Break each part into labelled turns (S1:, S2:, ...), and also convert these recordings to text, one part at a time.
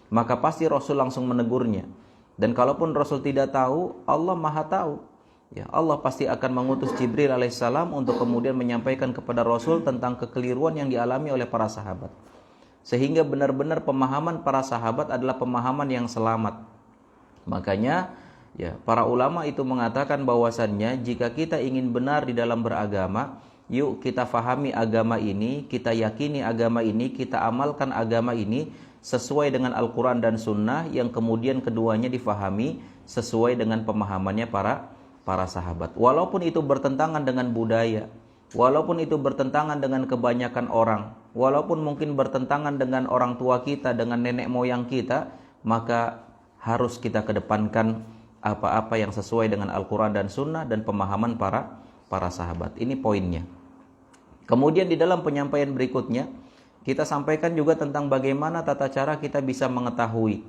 S1: maka pasti Rasul langsung menegurnya. Dan kalaupun Rasul tidak tahu, Allah Maha tahu. Ya, Allah pasti akan mengutus Jibril alaihissalam untuk kemudian menyampaikan kepada Rasul tentang kekeliruan yang dialami oleh para sahabat. Sehingga benar-benar pemahaman para sahabat adalah pemahaman yang selamat. Makanya ya, para ulama itu mengatakan bahwasannya jika kita ingin benar di dalam beragama, yuk kita fahami agama ini, kita yakini agama ini, kita amalkan agama ini sesuai dengan Al-Quran dan Sunnah, yang kemudian keduanya difahami sesuai dengan pemahamannya para sahabat. Walaupun itu bertentangan dengan budaya, walaupun itu bertentangan dengan kebanyakan orang, walaupun mungkin bertentangan dengan orang tua kita, dengan nenek moyang kita, maka harus kita kedepankan apa-apa yang sesuai dengan Al-Quran dan Sunnah dan pemahaman para sahabat. Ini poinnya. Kemudian di dalam penyampaian berikutnya, kita sampaikan juga tentang bagaimana tata cara kita bisa mengetahui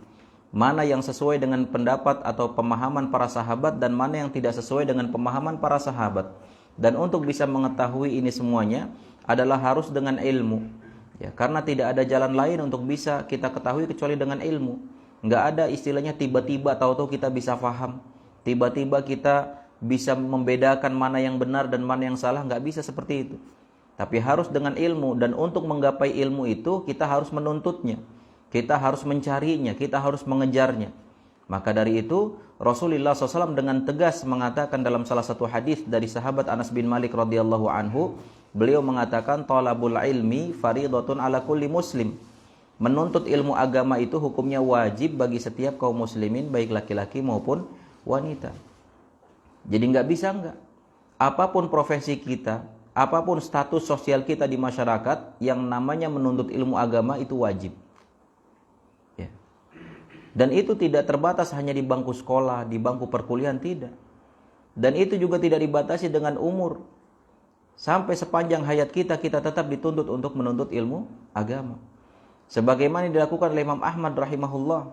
S1: mana yang sesuai dengan pendapat atau pemahaman para sahabat dan mana yang tidak sesuai dengan pemahaman para sahabat. Dan untuk bisa mengetahui ini semuanya adalah harus dengan ilmu. Ya, karena tidak ada jalan lain untuk bisa kita ketahui kecuali dengan ilmu. Nggak ada istilahnya tiba-tiba tahu-tahu kita bisa faham. Tiba-tiba kita bisa membedakan mana yang benar dan mana yang salah. Nggak bisa seperti itu. Tapi harus dengan ilmu, dan untuk menggapai ilmu itu kita harus menuntutnya, kita harus mencarinya, kita harus mengejarnya. Maka dari itu Rasulullah SAW dengan tegas mengatakan dalam salah satu hadis dari sahabat Anas bin Malik radhiyallahu anhu, beliau mengatakan talabul ilmi faridatun ala kulli muslim. Menuntut ilmu agama itu hukumnya wajib bagi setiap kaum muslimin, baik laki-laki maupun wanita. Jadi nggak bisa apapun profesi kita, apapun status sosial kita di masyarakat, yang namanya menuntut ilmu agama itu wajib. Ya. Dan itu tidak terbatas hanya di bangku sekolah, di bangku perkuliahan, tidak. Dan itu juga tidak dibatasi dengan umur. Sampai sepanjang hayat kita tetap dituntut untuk menuntut ilmu agama. Sebagaimana dilakukan oleh Imam Ahmad rahimahullah.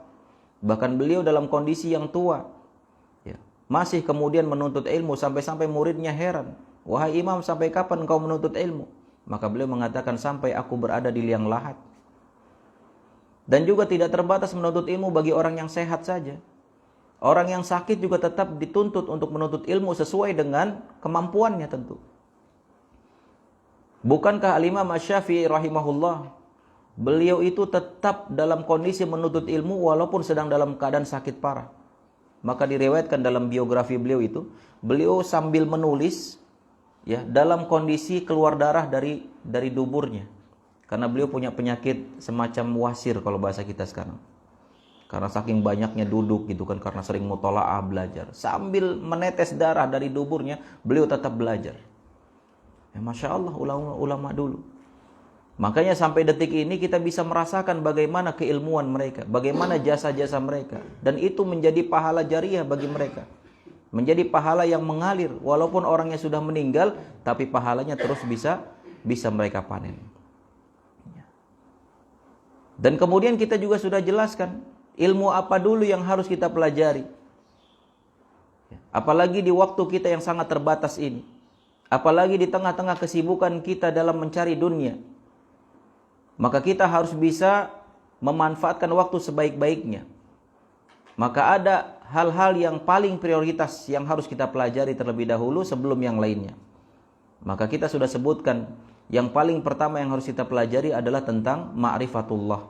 S1: Bahkan beliau dalam kondisi yang tua, ya, masih kemudian menuntut ilmu sampai-sampai muridnya heran. Wahai imam, sampai kapan engkau menuntut ilmu? Maka beliau mengatakan, sampai aku berada di liang lahat. Dan juga tidak terbatas menuntut ilmu bagi orang yang sehat saja. Orang yang sakit juga tetap dituntut untuk menuntut ilmu sesuai dengan kemampuannya tentu. Bukankah Al-Imam Asy-Syafi'i rahimahullah, beliau itu tetap dalam kondisi menuntut ilmu walaupun sedang dalam keadaan sakit parah. Maka diriwayatkan dalam biografi beliau itu, beliau sambil menulis, ya, dalam kondisi keluar darah dari duburnya, karena beliau punya penyakit semacam wasir kalau bahasa kita sekarang, karena saking banyaknya duduk gitu kan, karena sering mutolaah belajar, sambil menetes darah dari duburnya beliau tetap belajar. Ya, Masya Allah ulama dulu. Makanya sampai detik ini kita bisa merasakan bagaimana keilmuan mereka, bagaimana jasa-jasa mereka, dan itu menjadi pahala jariah bagi mereka. Menjadi pahala yang mengalir, walaupun orangnya sudah meninggal, tapi pahalanya terus bisa mereka panen. Dan kemudian kita juga sudah jelaskan ilmu apa dulu yang harus kita pelajari. Apalagi di waktu kita yang sangat terbatas ini, apalagi di tengah-tengah kesibukan kita dalam mencari dunia, maka kita harus bisa memanfaatkan waktu sebaik-baiknya. Maka ada hal-hal yang paling prioritas yang harus kita pelajari terlebih dahulu sebelum yang lainnya. Maka kita sudah sebutkan, yang paling pertama yang harus kita pelajari adalah tentang ma'rifatullah.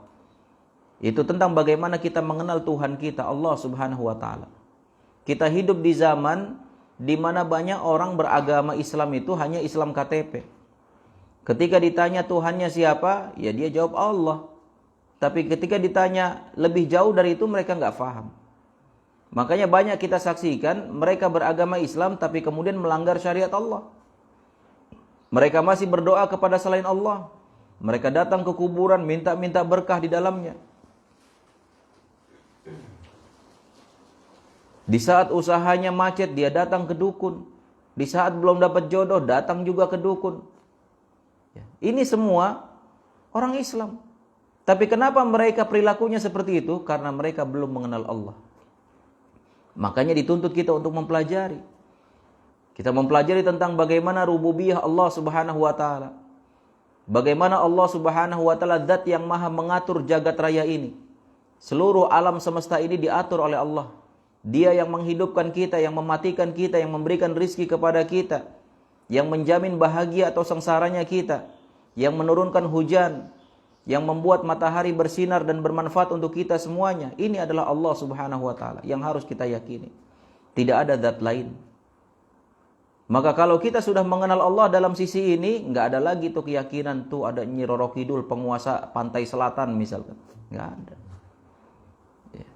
S1: Itu tentang bagaimana kita mengenal Tuhan kita, Allah Subhanahu wa taala. Kita hidup di zaman di mana banyak orang beragama Islam itu hanya Islam KTP. Ketika ditanya Tuhannya siapa, ya dia jawab Allah. Tapi ketika ditanya lebih jauh dari itu, mereka nggak paham. Makanya banyak kita saksikan mereka beragama Islam tapi kemudian melanggar syariat Allah. Mereka masih berdoa kepada selain Allah. Mereka datang ke kuburan minta berkah di dalamnya. Di saat usahanya macet, dia datang ke dukun. Di saat belum dapat jodoh, datang juga ke dukun. Ini semua orang Islam. Tapi kenapa mereka perilakunya seperti itu? Karena mereka belum mengenal Allah. Makanya dituntut kita untuk mempelajari. Kita mempelajari tentang bagaimana rububiyah Allah Subhanahu wa taala. Bagaimana Allah Subhanahu wa taala zat yang maha mengatur jagat raya ini. Seluruh alam semesta ini diatur oleh Allah. Dia yang menghidupkan kita, yang mematikan kita, yang memberikan rizki kepada kita, yang menjamin bahagia atau sengsaranya kita, yang menurunkan hujan, yang membuat matahari bersinar dan bermanfaat untuk kita semuanya. Ini adalah Allah Subhanahu wa taala yang harus kita yakini. Tidak ada zat lain. Maka kalau kita sudah mengenal Allah dalam sisi ini, nggak ada lagi tuh keyakinan tuh ada Nyi Roro Kidul, penguasa pantai selatan misalkan. Nggak ada. Ya.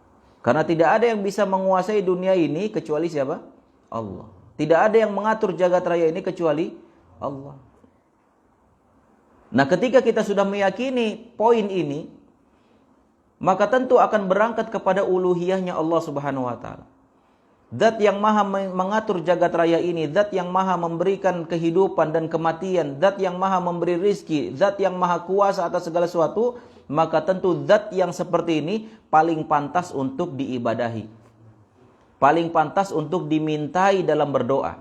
S1: Karena tidak ada yang bisa menguasai dunia ini kecuali siapa? Allah. Tidak ada yang mengatur jagat raya ini kecuali Allah. Nah, ketika kita sudah meyakini poin ini, maka tentu akan berangkat kepada uluhiyahnya Allah Subhanahu wa taala. Zat yang maha mengatur jagat raya ini, zat yang maha memberikan kehidupan dan kematian, zat yang maha memberi rizki, zat yang maha kuasa atas segala sesuatu, maka tentu zat yang seperti ini paling pantas untuk diibadahi. Paling pantas untuk dimintai dalam berdoa.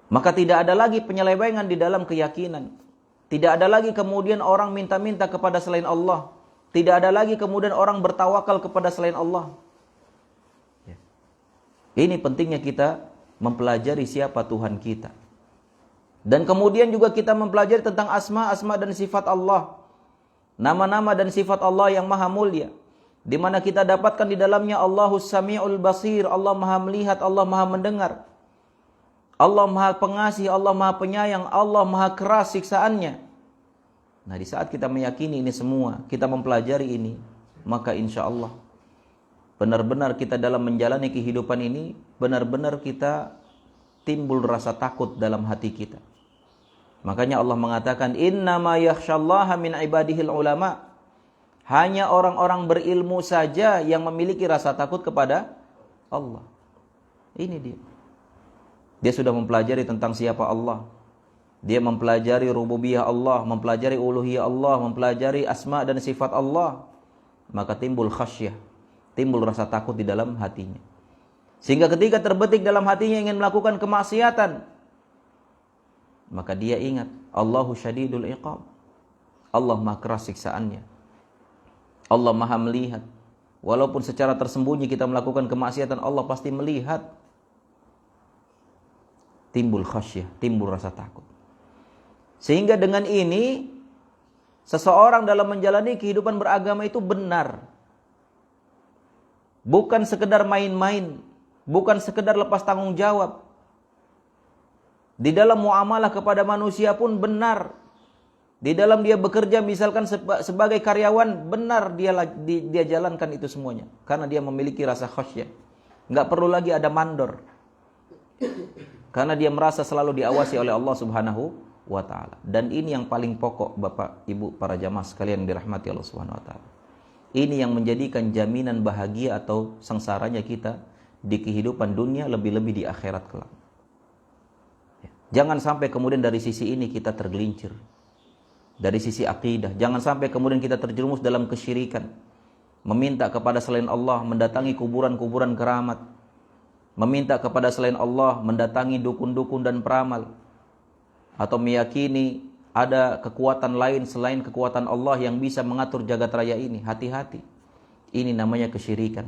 S1: Maka tidak ada lagi penyelewengan di dalam keyakinan. Tidak ada lagi kemudian orang minta-minta kepada selain Allah. Tidak ada lagi kemudian orang bertawakal kepada selain Allah. Ini pentingnya kita mempelajari siapa Tuhan kita. Dan kemudian juga kita mempelajari tentang asma dan sifat Allah. Nama-nama dan sifat Allah yang maha mulia. Di mana kita dapatkan di dalamnya Allahus Sami'ul Basir. Allah maha melihat, Allah maha mendengar. Allah maha pengasih, Allah maha penyayang, Allah maha keras siksaannya. Nah, di saat kita meyakini ini semua, kita mempelajari ini, maka insya Allah benar-benar kita dalam menjalani kehidupan ini, benar-benar kita timbul rasa takut dalam hati kita. Makanya Allah mengatakan, innama yakhsyallaha min ibadihil ulama. Hanya orang-orang berilmu saja yang memiliki rasa takut kepada Allah. Ini dia. Dia sudah mempelajari tentang siapa Allah. Dia mempelajari rububiyah Allah, mempelajari uluhiyah Allah, mempelajari asma dan sifat Allah. Maka timbul khasyah, timbul rasa takut di dalam hatinya. Sehingga ketika terbetik dalam hatinya ingin melakukan kemaksiatan, maka dia ingat, Allahu syadidul iqab. Allah maha keras siksaannya. Allah maha melihat. Walaupun secara tersembunyi kita melakukan kemaksiatan, Allah pasti melihat. Timbul khasyah, timbul rasa takut. Sehingga dengan ini, seseorang dalam menjalani kehidupan beragama itu benar. Bukan sekedar main-main, bukan sekedar lepas tanggung jawab. Di dalam muamalah kepada manusia pun benar. Di dalam dia bekerja misalkan sebagai karyawan, benar dia jalankan itu semuanya. Karena dia memiliki rasa khasyah. Enggak perlu lagi ada mandor. Karena dia merasa selalu diawasi oleh Allah Subhanahu wa ta'ala. Dan ini yang paling pokok Bapak, Ibu, para jamaah sekalian yang dirahmati Allah Subhanahu wa ta'ala. Ini yang menjadikan jaminan bahagia atau sengsaranya kita di kehidupan dunia, lebih-lebih di akhirat kelak. Jangan sampai kemudian dari sisi ini kita tergelincir. Dari sisi akidah, jangan sampai kemudian kita terjerumus dalam kesyirikan. Meminta kepada selain Allah, mendatangi kuburan-kuburan keramat. Meminta kepada selain Allah, mendatangi dukun-dukun dan peramal. Atau meyakini ada kekuatan lain selain kekuatan Allah yang bisa mengatur jagat raya ini. Hati-hati. Ini namanya kesyirikan.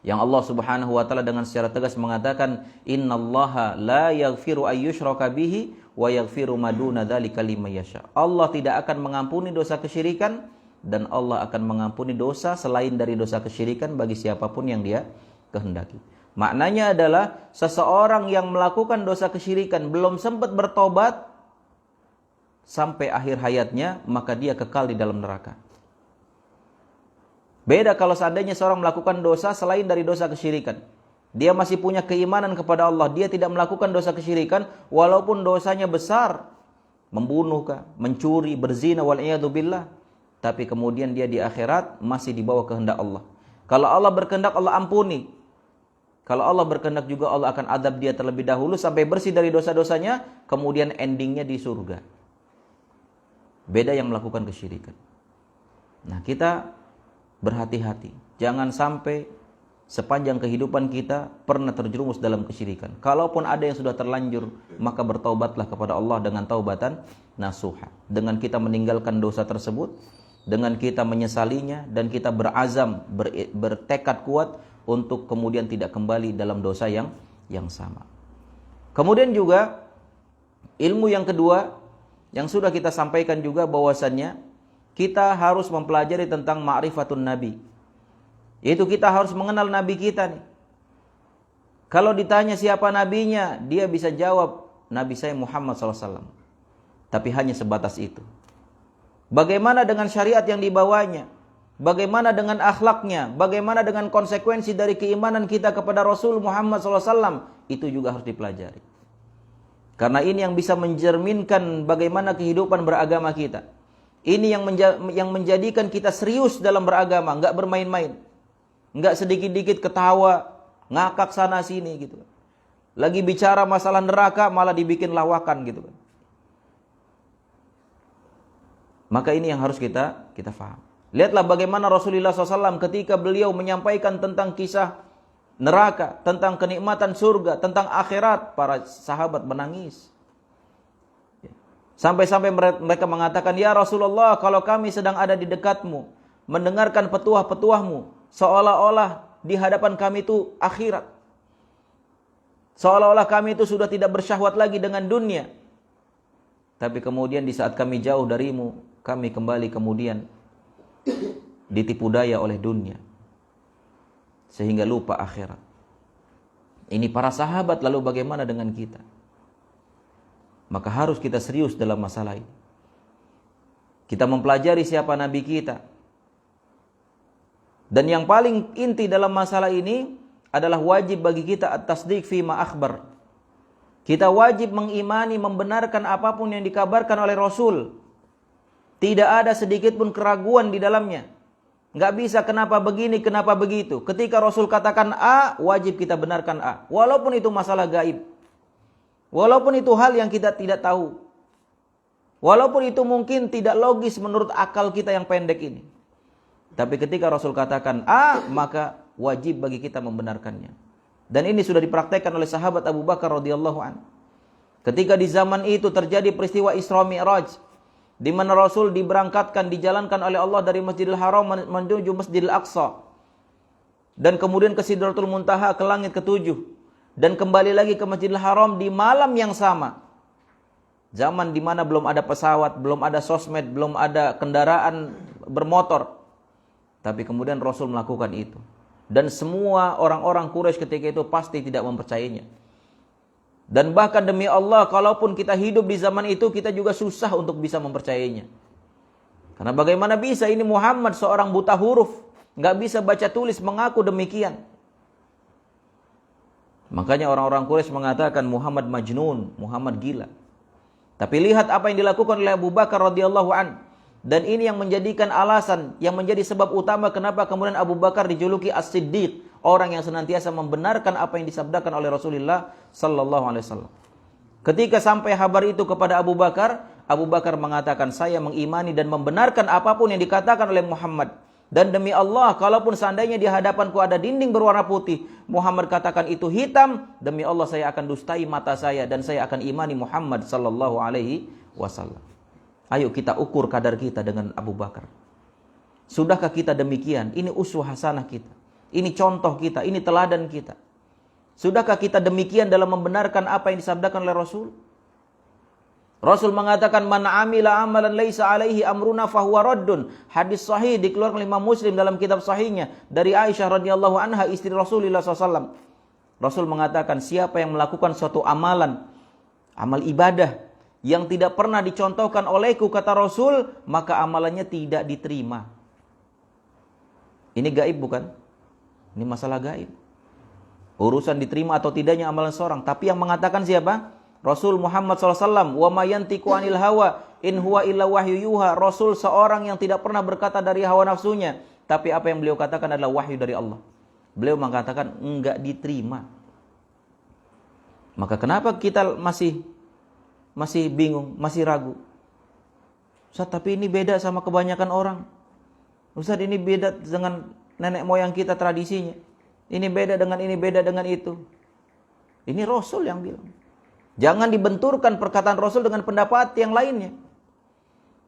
S1: Yang Allah Subhanahu wa taala dengan secara tegas mengatakan, innallaha la yaghfiru ayyushraka bihi wa yaghfiru ma duna dzalika liman yasha. Allah tidak akan mengampuni dosa kesyirikan dan Allah akan mengampuni dosa selain dari dosa kesyirikan bagi siapapun yang dia kehendaki. Maknanya adalah seseorang yang melakukan dosa kesyirikan belum sempat bertobat sampai akhir hayatnya, maka dia kekal di dalam neraka. Beda kalau seandainya seorang melakukan dosa selain dari dosa kesyirikan. Dia masih punya keimanan kepada Allah, dia tidak melakukan dosa kesyirikan walaupun dosanya besar. Membunuh, mencuri, berzina, wal'iyadzubillah. Tapi kemudian dia di akhirat masih di bawah kehendak Allah. Kalau Allah berkehendak, Allah ampuni. Kalau Allah berkehendak juga, Allah akan adab dia terlebih dahulu sampai bersih dari dosa-dosanya, kemudian endingnya di surga. Beda yang melakukan kesyirikan. Nah, kita berhati-hati. Jangan sampai sepanjang kehidupan kita pernah terjerumus dalam kesyirikan. Kalaupun ada yang sudah terlanjur, maka bertaubatlah kepada Allah dengan taubatan nasuha. Dengan kita meninggalkan dosa tersebut, dengan kita menyesalinya, dan kita berazam, bertekad kuat untuk kemudian tidak kembali dalam dosa yang sama. Kemudian juga ilmu yang kedua yang sudah kita sampaikan juga, bahwasannya kita harus mempelajari tentang ma'rifatun nabi. Yaitu kita harus mengenal nabi kita nih. Kalau ditanya siapa nabinya, dia bisa jawab, nabi saya Muhammad SAW. Tapi hanya sebatas itu. Bagaimana dengan syariat yang dibawanya? Bagaimana dengan akhlaknya? Bagaimana dengan konsekuensi dari keimanan kita kepada Rasul Muhammad SAW? Itu juga harus dipelajari. Karena ini yang bisa mencerminkan bagaimana kehidupan beragama kita. Ini yang menjadikan kita serius dalam beragama, enggak bermain-main. Enggak sedikit-dikit ketawa, ngakak sana sini gitu. Lagi bicara masalah neraka malah dibikin lawakan gitu. Maka ini yang harus kita faham. Lihatlah bagaimana Rasulullah SAW ketika beliau menyampaikan tentang kisah neraka, tentang kenikmatan surga, tentang akhirat, para sahabat menangis. Sampai-sampai mereka mengatakan, ya Rasulullah, kalau kami sedang ada di dekatmu, mendengarkan petuah-petuahmu, seolah-olah di hadapan kami itu akhirat. Seolah-olah kami itu sudah tidak bersyahwat lagi dengan dunia. Tapi kemudian di saat kami jauh darimu, kami kembali kemudian ditipu daya oleh dunia. Sehingga lupa akhirat. Ini para sahabat, lalu bagaimana dengan kita? Maka harus kita serius dalam masalah ini. Kita mempelajari siapa nabi kita. Dan yang paling inti dalam masalah ini adalah wajib bagi kita at-tasdiq fima akhbar. Kita wajib mengimani, membenarkan apapun yang dikabarkan oleh Rasul. Tidak ada sedikit pun keraguan di dalamnya. Enggak bisa kenapa begini, kenapa begitu. Ketika Rasul katakan A, wajib kita benarkan A. Walaupun itu masalah gaib. Walaupun itu hal yang kita tidak tahu. Walaupun itu mungkin tidak logis menurut akal kita yang pendek ini. Tapi ketika Rasul katakan A, maka wajib bagi kita membenarkannya. Dan ini sudah dipraktekkan oleh sahabat Abu Bakar radhiyallahu anhu. Ketika di zaman itu terjadi peristiwa Isra Mi'raj, di mana Rasul diberangkatkan, dijalankan oleh Allah dari Masjidil Haram menuju Masjidil Aqsa. Dan kemudian ke Sidratul Muntaha, ke langit ketujuh. Dan kembali lagi ke Masjidil Haram di malam yang sama. Zaman di mana belum ada pesawat, belum ada sosmed, belum ada kendaraan bermotor. Tapi kemudian Rasul melakukan itu. Dan semua orang-orang Quraisy ketika itu pasti tidak mempercayainya. Dan bahkan demi Allah, kalaupun kita hidup di zaman itu, kita juga susah untuk bisa mempercayainya. Karena bagaimana bisa ini Muhammad seorang buta huruf, nggak bisa baca tulis, mengaku demikian. Makanya orang-orang Quraisy mengatakan Muhammad majnun, Muhammad gila. Tapi lihat apa yang dilakukan oleh Abu Bakar radhiyallahu an. Dan ini yang menjadikan alasan, yang menjadi sebab utama kenapa kemudian Abu Bakar dijuluki As-Siddiq, orang yang senantiasa membenarkan apa yang disabdakan oleh Rasulullah sallallahu alaihi wasallam. Ketika sampai kabar itu kepada Abu Bakar mengatakan, saya mengimani dan membenarkan apapun yang dikatakan oleh Muhammad. Dan demi Allah, kalaupun seandainya di hadapanku ada dinding berwarna putih, Muhammad katakan itu hitam, demi Allah saya akan dustai mata saya dan saya akan imani Muhammad sallallahu alaihi wasallam. Ayo kita ukur kadar kita dengan Abu Bakar. Sudahkah kita demikian? Ini uswah hasanah kita. Ini contoh kita, ini teladan kita. Sudahkah kita demikian dalam membenarkan apa yang disabdakan oleh Rasul? Rasul mengatakan man amila amalan laisa alaihi amruna fahuwa raddun. Hadis sahih dikeluarkan oleh Imam Muslim dalam kitab sahihnya dari Aisyah radhiyallahu anha, istri Rasulullah SAW. Rasul mengatakan siapa yang melakukan suatu amalan, amal ibadah yang tidak pernah dicontohkan olehku, kata Rasul, maka amalannya tidak diterima. Ini gaib bukan? Ini masalah gaib. Urusan diterima atau tidaknya amalan seorang. Tapi yang mengatakan siapa? Rasul Muhammad SAW. Wa ma yantiqu anil hawa in huwa illa wahyu yuha. Rasul seorang yang tidak pernah berkata dari hawa nafsunya. Tapi apa yang beliau katakan adalah wahyu dari Allah. Beliau mengatakan enggak diterima. Maka kenapa kita masih bingung, masih ragu? Ustaz, tapi ini beda sama kebanyakan orang. Ustaz, ini beda dengan nenek moyang kita tradisinya. Ini beda dengan ini, beda dengan itu. Ini Rasul yang bilang. Jangan dibenturkan perkataan Rasul dengan pendapat yang lainnya.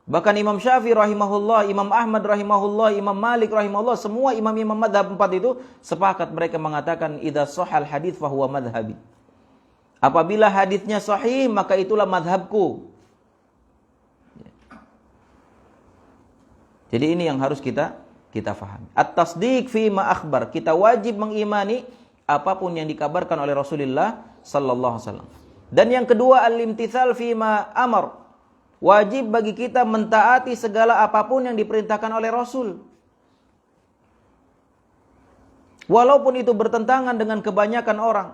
S1: Bahkan Imam Syafi'i rahimahullah, Imam Ahmad rahimahullah, Imam Malik rahimahullah, semua imam-imam madhab 4 itu sepakat mereka mengatakan idza shahal hadits fa huwa madhhabi. Apabila hadisnya sahih, maka itulah madhabku. Jadi ini yang harus kita fahami. At-tasdiq fi ma akhbar. Kita wajib mengimani apapun yang dikabarkan oleh Rasulullah sallallahu alaihi wasallam. Dan yang kedua, al-imtithal fi ma amar. Wajib bagi kita mentaati segala apapun yang diperintahkan oleh Rasul. Walaupun itu bertentangan dengan kebanyakan orang.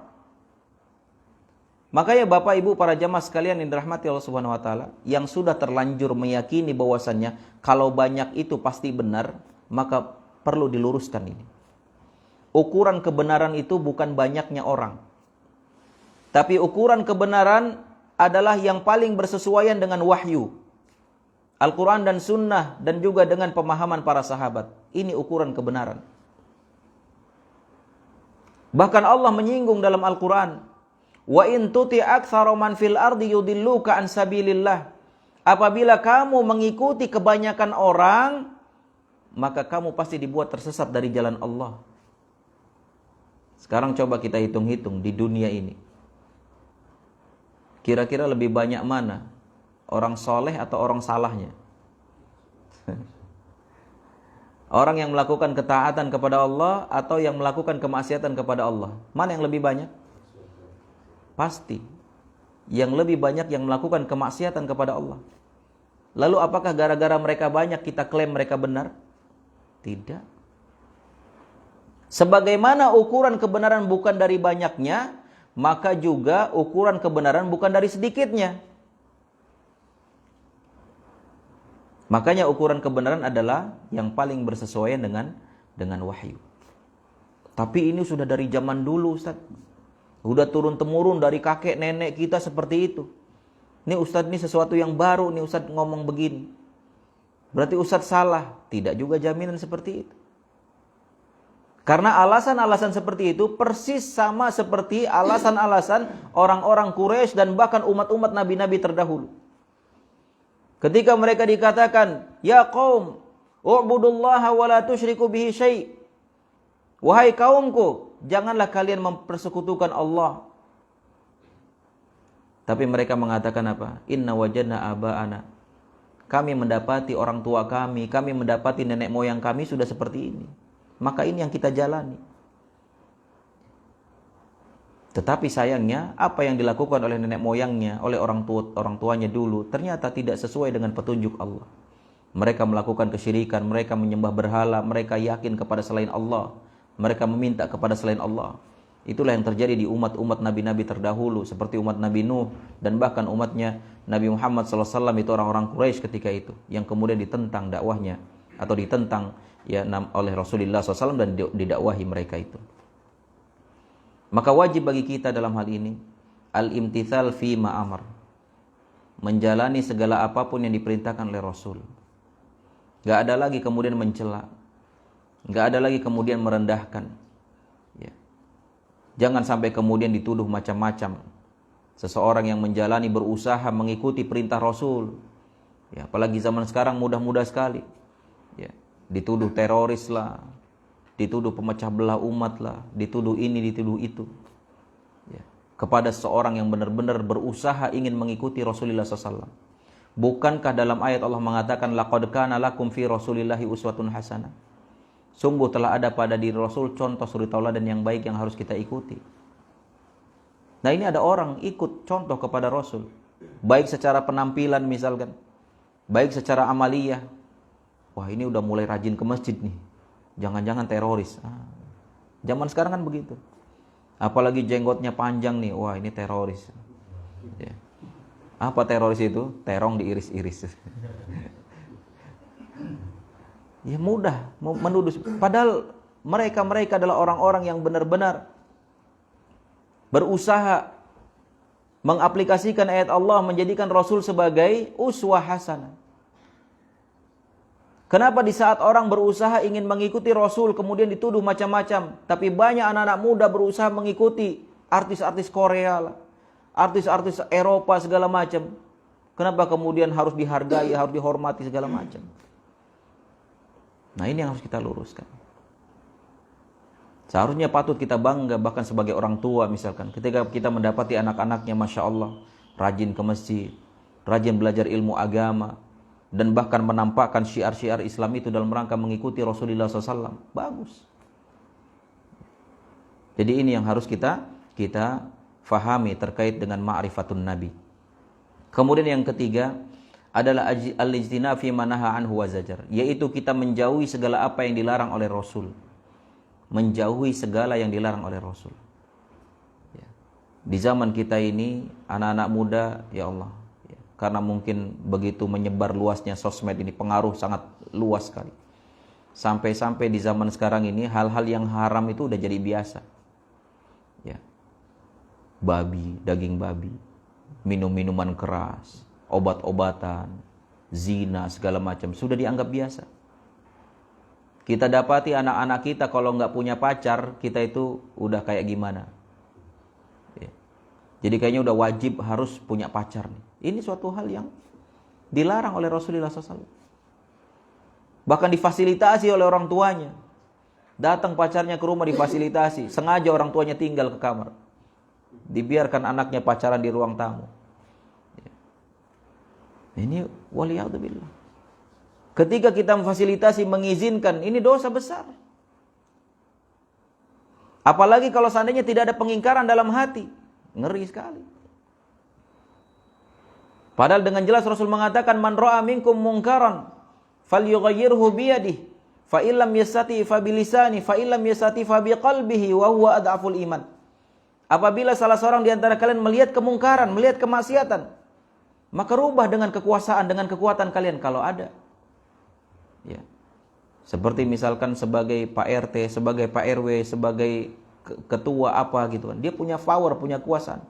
S1: Makanya Bapak Ibu para jamaah sekalian yang dirahmati Allah Subhanahu wa taala, yang sudah terlanjur meyakini bahwasannya kalau banyak itu pasti benar, maka perlu diluruskan ini. Ukuran kebenaran itu bukan banyaknya orang. Tapi ukuran kebenaran adalah yang paling bersesuaian dengan wahyu, Al-Quran dan Sunnah, dan juga dengan pemahaman para sahabat. Ini ukuran kebenaran. Bahkan Allah menyinggung dalam Al-Quran, wa in tuti aktsara man fil ardi yudilluka an sabilillah. Apabila kamu mengikuti kebanyakan orang, maka kamu pasti dibuat tersesat dari jalan Allah. Sekarang coba kita hitung-hitung di dunia ini. Kira-kira lebih banyak mana? Orang soleh atau orang salahnya? Orang yang melakukan ketaatan kepada Allah atau yang melakukan kemaksiatan kepada Allah? Mana yang lebih banyak? Pasti yang lebih banyak yang melakukan kemaksiatan kepada Allah. Lalu apakah gara-gara mereka banyak kita klaim mereka benar? Tidak. Sebagaimana ukuran kebenaran bukan dari banyaknya, maka juga ukuran kebenaran bukan dari sedikitnya. Makanya ukuran kebenaran adalah yang paling bersesuaian dengan wahyu. Tapi ini sudah dari zaman dulu, Ustaz. Sudah turun-temurun dari kakek nenek kita seperti itu. Ini Ustaz, ini sesuatu yang baru nih Ustaz ngomong begini. Berarti Ustaz salah. Tidak juga jaminan seperti itu. Karena alasan-alasan seperti itu persis sama seperti alasan-alasan orang-orang Quraisy dan bahkan umat-umat nabi-nabi terdahulu. Ketika mereka dikatakan, ya qaum, u'budullaha wa la tusyriku bihi syai'. Wahai kaumku, janganlah kalian mempersekutukan Allah. Tapi mereka mengatakan apa? Inna wajadna aba'ana. Kami mendapati orang tua kami mendapati nenek moyang kami sudah seperti ini. Maka ini yang kita jalani. Tetapi sayangnya, apa yang dilakukan oleh nenek moyangnya, oleh orang tuanya dulu, ternyata tidak sesuai dengan petunjuk Allah. Mereka melakukan kesyirikan, mereka menyembah berhala, mereka yakin kepada selain Allah, mereka meminta kepada selain Allah. Itulah yang terjadi di umat-umat nabi-nabi terdahulu, seperti umat Nabi Nuh, dan bahkan umatnya Nabi Muhammad SAW, itu orang-orang Quraisy ketika itu, yang kemudian ditentang dakwahnya, atau ditentang oleh Rasulullah SAW dan didakwahi mereka itu. Maka wajib bagi kita dalam hal ini al-imtithal fi ma'amar, menjalani segala apapun yang diperintahkan oleh Rasul. Gak ada lagi kemudian mencela, gak ada lagi kemudian merendahkan. Jangan sampai kemudian dituduh macam-macam. Seseorang yang menjalani, berusaha mengikuti perintah Rasul, apalagi zaman sekarang mudah-mudah sekali, dituduh teroris lah, dituduh pemecah belah umat lah, dituduh ini, dituduh itu. Kepada seorang yang benar-benar berusaha ingin mengikuti Rasulullah SAW. Bukankah dalam ayat Allah mengatakan, laqad kana lakum fi Rasulillahi uswatun hasanah. Sungguh telah ada pada diri Rasul contoh suri tauladan yang baik yang harus kita ikuti. Nah ini ada orang ikut contoh kepada Rasul. Baik secara penampilan misalkan, baik secara amaliyah. Wah ini udah mulai rajin ke masjid nih, jangan-jangan teroris. Zaman sekarang kan begitu. Apalagi jenggotnya panjang nih, wah ini teroris. Apa teroris itu? Terong diiris-iris. Ya mudah menuduh. Padahal mereka adalah orang-orang yang benar-benar berusaha mengaplikasikan ayat Allah, menjadikan Rasul sebagai uswah hasanah. Kenapa di saat orang berusaha ingin mengikuti Rasul kemudian dituduh macam-macam, tapi banyak anak-anak muda berusaha mengikuti artis-artis Korea lah, artis-artis Eropa segala macam. Kenapa kemudian harus dihargai, harus dihormati segala macam? Nah, ini yang harus kita luruskan. Seharusnya patut kita bangga bahkan sebagai orang tua misalkan, ketika kita mendapati anak-anaknya Masya Allah rajin ke masjid, rajin belajar ilmu agama, dan bahkan menampakkan syiar-syiar Islam itu dalam rangka mengikuti Rasulullah SAW. Bagus. Jadi ini yang harus kita fahami terkait dengan ma'rifatun Nabi. Kemudian yang ketiga adalah al-ijtina fi manaha anhu wa zajar, yaitu kita menjauhi segala apa yang dilarang oleh Rasul. Menjauhi segala yang dilarang oleh Rasul. Ya. Di zaman kita ini anak-anak muda, ya Allah, ya, karena mungkin begitu menyebar luasnya sosmed ini, pengaruh sangat luas sekali. Sampai-sampai di zaman sekarang ini hal-hal yang haram itu udah jadi biasa. Ya. Babi, daging babi, minum-minuman keras, obat-obatan, zina segala macam sudah dianggap biasa. Kita dapati anak-anak kita kalau nggak punya pacar, kita itu udah kayak gimana. Ya. Jadi kayaknya udah wajib harus punya pacar. Ini suatu hal yang dilarang oleh Rasulullah SAW. Bahkan difasilitasi oleh orang tuanya. Datang pacarnya ke rumah difasilitasi. Sengaja orang tuanya tinggal ke kamar. Dibiarkan anaknya pacaran di ruang tamu. Ya. Ini waliyadzubillah. Ketika kita memfasilitasi, mengizinkan, ini dosa besar. Apalagi kalau seandainya tidak ada pengingkaran dalam hati. Ngeri sekali. Padahal dengan jelas Rasul mengatakan, man ra'a minkum munkaran falyughayyirhu biyadihi, fa illam yastati fa bilisani, fa illam yastati fa biqalbihi wa huwa adhaful iman. Apabila salah seorang di antara kalian melihat kemungkaran, melihat kemaksiatan, maka rubah dengan kekuasaan, dengan kekuatan kalian kalau ada. Ya. Seperti misalkan sebagai Pak RT, sebagai Pak RW, sebagai ketua apa gitu kan. Dia punya power, punya kuasa.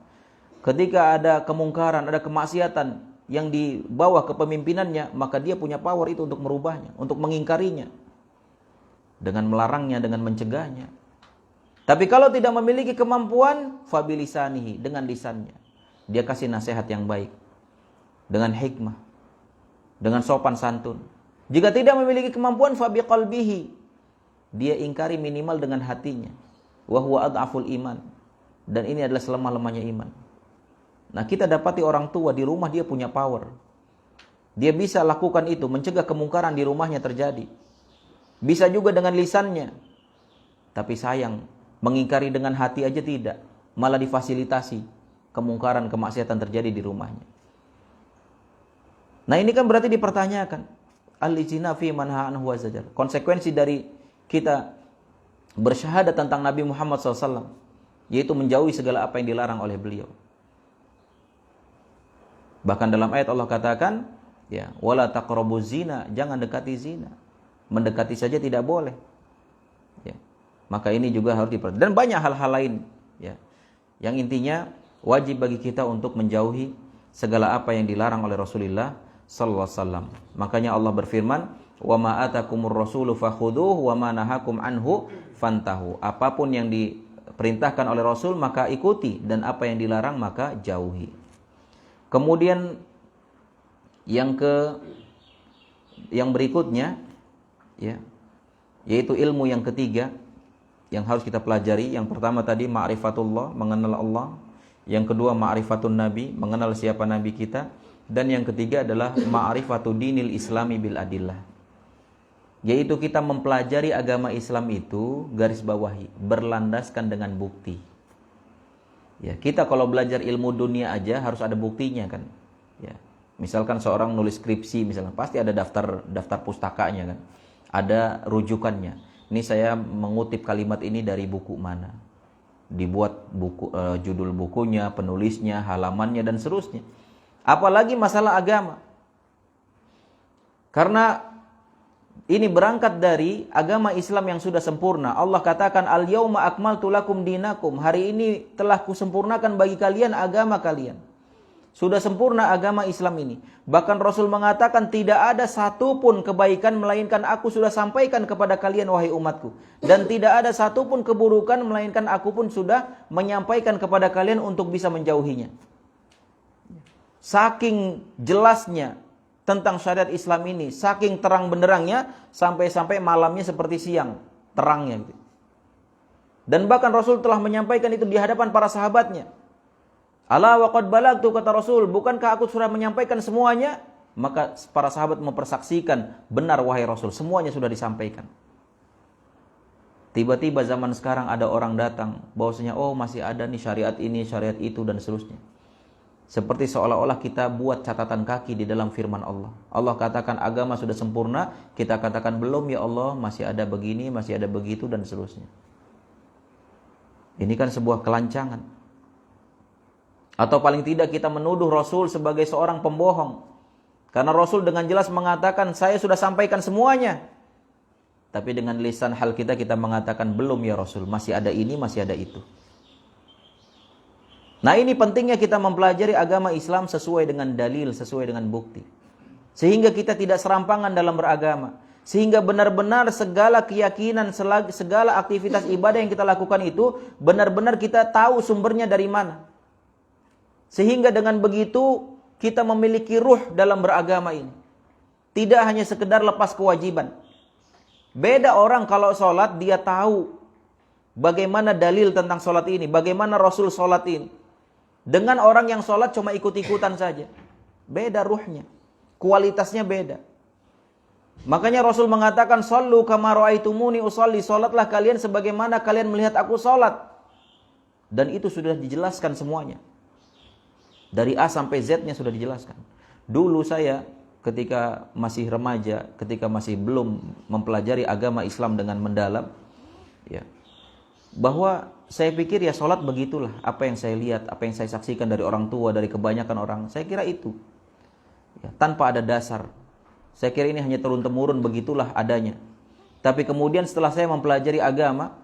S1: Ketika ada kemungkaran, ada kemaksiatan yang di bawah kepemimpinannya, maka dia punya power itu untuk merubahnya, untuk mengingkarinya. Dengan melarangnya, dengan mencegahnya. Tapi kalau tidak memiliki kemampuan, fabilisanihi, dengan lisannya. Dia kasih nasihat yang baik. Dengan hikmah. Dengan sopan santun. Jika tidak memiliki kemampuan, fabiqalbihi, dia ingkari minimal dengan hatinya. Wa huwa adhaful iman. Dan ini adalah selemah-lemahnya iman. Nah, kita dapati orang tua di rumah dia punya power. Dia bisa lakukan itu, mencegah kemungkaran di rumahnya terjadi. Bisa juga dengan lisannya. Tapi sayang, mengingkari dengan hati aja tidak. Malah difasilitasi kemungkaran, kemaksiatan terjadi di rumahnya. Nah, ini kan berarti dipertanyakan. Al-ijtina fi manha anhu wa zajar. Konsekuensi dari kita bersyahadat tentang Nabi Muhammad SAW, yaitu menjauhi segala apa yang dilarang oleh beliau. Bahkan dalam ayat Allah katakan, ya, wala taqrabuz zina, jangan dekati zina. Mendekati saja tidak boleh. Ya. Maka ini juga harus diperhatikan. Dan banyak hal-hal lain, ya. Yang intinya wajib bagi kita untuk menjauhi segala apa yang dilarang oleh Rasulullah sallallahu alaihi wasallam. Makanya Allah berfirman, "Wa ma atakumur rasulu fakhudhuhu wa ma nahakum anhu fantahu." Apapun yang diperintahkan oleh Rasul maka ikuti, dan apa yang dilarang maka jauhi. Kemudian yang berikutnya, ya, yaitu ilmu yang ketiga yang harus kita pelajari. Yang pertama tadi ma'rifatullah, mengenal Allah. Yang kedua ma'rifatun nabi, mengenal siapa nabi kita. Dan yang ketiga adalah ma'rifatu dinil islami bil adillah, yaitu kita mempelajari agama Islam itu, garis bawahi, berlandaskan dengan bukti. Ya, kita kalau belajar ilmu dunia aja harus ada buktinya kan. Ya, misalkan seorang nulis skripsi misalnya, pasti ada daftar pustakanya kan. Ada rujukannya. Ini saya mengutip kalimat ini dari buku mana. Dibuat buku, judul bukunya, penulisnya, halamannya dan seterusnya. Apalagi masalah agama. Karena ini berangkat dari agama Islam yang sudah sempurna. Allah katakan, al-yauma akmaltu lakum dinakum. Hari ini telah kusempurnakan bagi kalian agama kalian. Sudah sempurna agama Islam ini. Bahkan Rasul mengatakan tidak ada satupun kebaikan melainkan aku sudah sampaikan kepada kalian wahai umatku. Dan tidak ada satupun keburukan melainkan aku pun sudah menyampaikan kepada kalian untuk bisa menjauhinya. Saking jelasnya tentang syariat Islam ini, saking terang benderangnya, sampai-sampai malamnya seperti siang, terangnya gitu. Dan bahkan Rasul telah menyampaikan itu di hadapan para sahabatnya. Ala wa qad balagtu, kata Rasul, bukankah aku sudah menyampaikan semuanya? Maka para sahabat mempersaksikan, benar wahai Rasul, semuanya sudah disampaikan. Tiba-tiba zaman sekarang ada orang datang, bahwasanya oh masih ada nih syariat ini, syariat itu, dan seterusnya. Seperti seolah-olah kita buat catatan kaki di dalam firman Allah. Allah katakan agama sudah sempurna, kita katakan belum ya Allah, masih ada begini, masih ada begitu, dan seterusnya. Ini kan sebuah kelancangan. Atau paling tidak kita menuduh Rasul sebagai seorang pembohong. Karena Rasul dengan jelas mengatakan, saya sudah sampaikan semuanya. Tapi dengan lisan hal kita mengatakan, belum ya Rasul, masih ada ini, masih ada itu. Nah ini pentingnya kita mempelajari agama Islam sesuai dengan dalil, sesuai dengan bukti. Sehingga kita tidak serampangan dalam beragama. Sehingga benar-benar segala keyakinan, segala aktivitas ibadah yang kita lakukan itu, benar-benar kita tahu sumbernya dari mana. Sehingga dengan begitu kita memiliki ruh dalam beragama ini. Tidak hanya sekedar lepas kewajiban. Beda orang kalau sholat dia tahu bagaimana dalil tentang sholat ini, bagaimana Rasul sholat ini. Dengan orang yang sholat cuma ikut-ikutan saja. Beda ruhnya, kualitasnya beda. Makanya Rasul mengatakan, "Shallu kama ra'aitumuni usolli." Sholatlah kalian sebagaimana kalian melihat aku sholat. Dan itu sudah dijelaskan semuanya. Dari A sampai Z-nya sudah dijelaskan. Dulu saya ketika masih remaja, ketika masih belum mempelajari agama Islam dengan mendalam, ya, bahwa saya pikir ya sholat begitulah. Apa yang saya lihat, apa yang saya saksikan dari orang tua, dari kebanyakan orang, saya kira itu. Ya, tanpa ada dasar. Saya kira ini hanya turun-temurun, begitulah adanya. Tapi kemudian setelah saya mempelajari agama,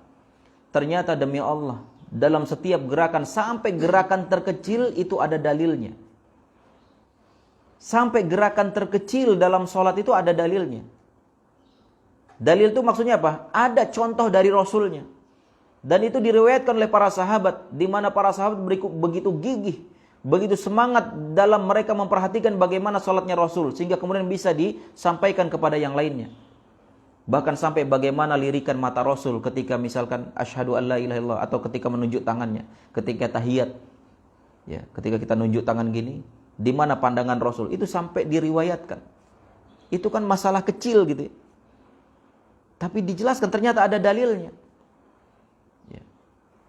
S1: ternyata demi Allah, dalam setiap gerakan, sampai gerakan terkecil itu ada dalilnya. Sampai gerakan terkecil dalam sholat itu ada dalilnya. Dalil itu maksudnya apa? Ada contoh dari Rasulnya. Dan itu diriwayatkan oleh para sahabat, di mana para sahabat begitu gigih, begitu semangat dalam mereka memperhatikan bagaimana sholatnya Rasul, sehingga kemudian bisa disampaikan kepada yang lainnya. Bahkan sampai bagaimana lirikan mata Rasul ketika misalkan asyhadu an la ilaha illallah, atau ketika menunjuk tangannya, ketika tahiyat. Ya, ketika kita nunjuk tangan gini, di mana pandangan Rasul, itu sampai diriwayatkan. Itu kan masalah kecil gitu. Tapi dijelaskan ternyata ada dalilnya. Ya.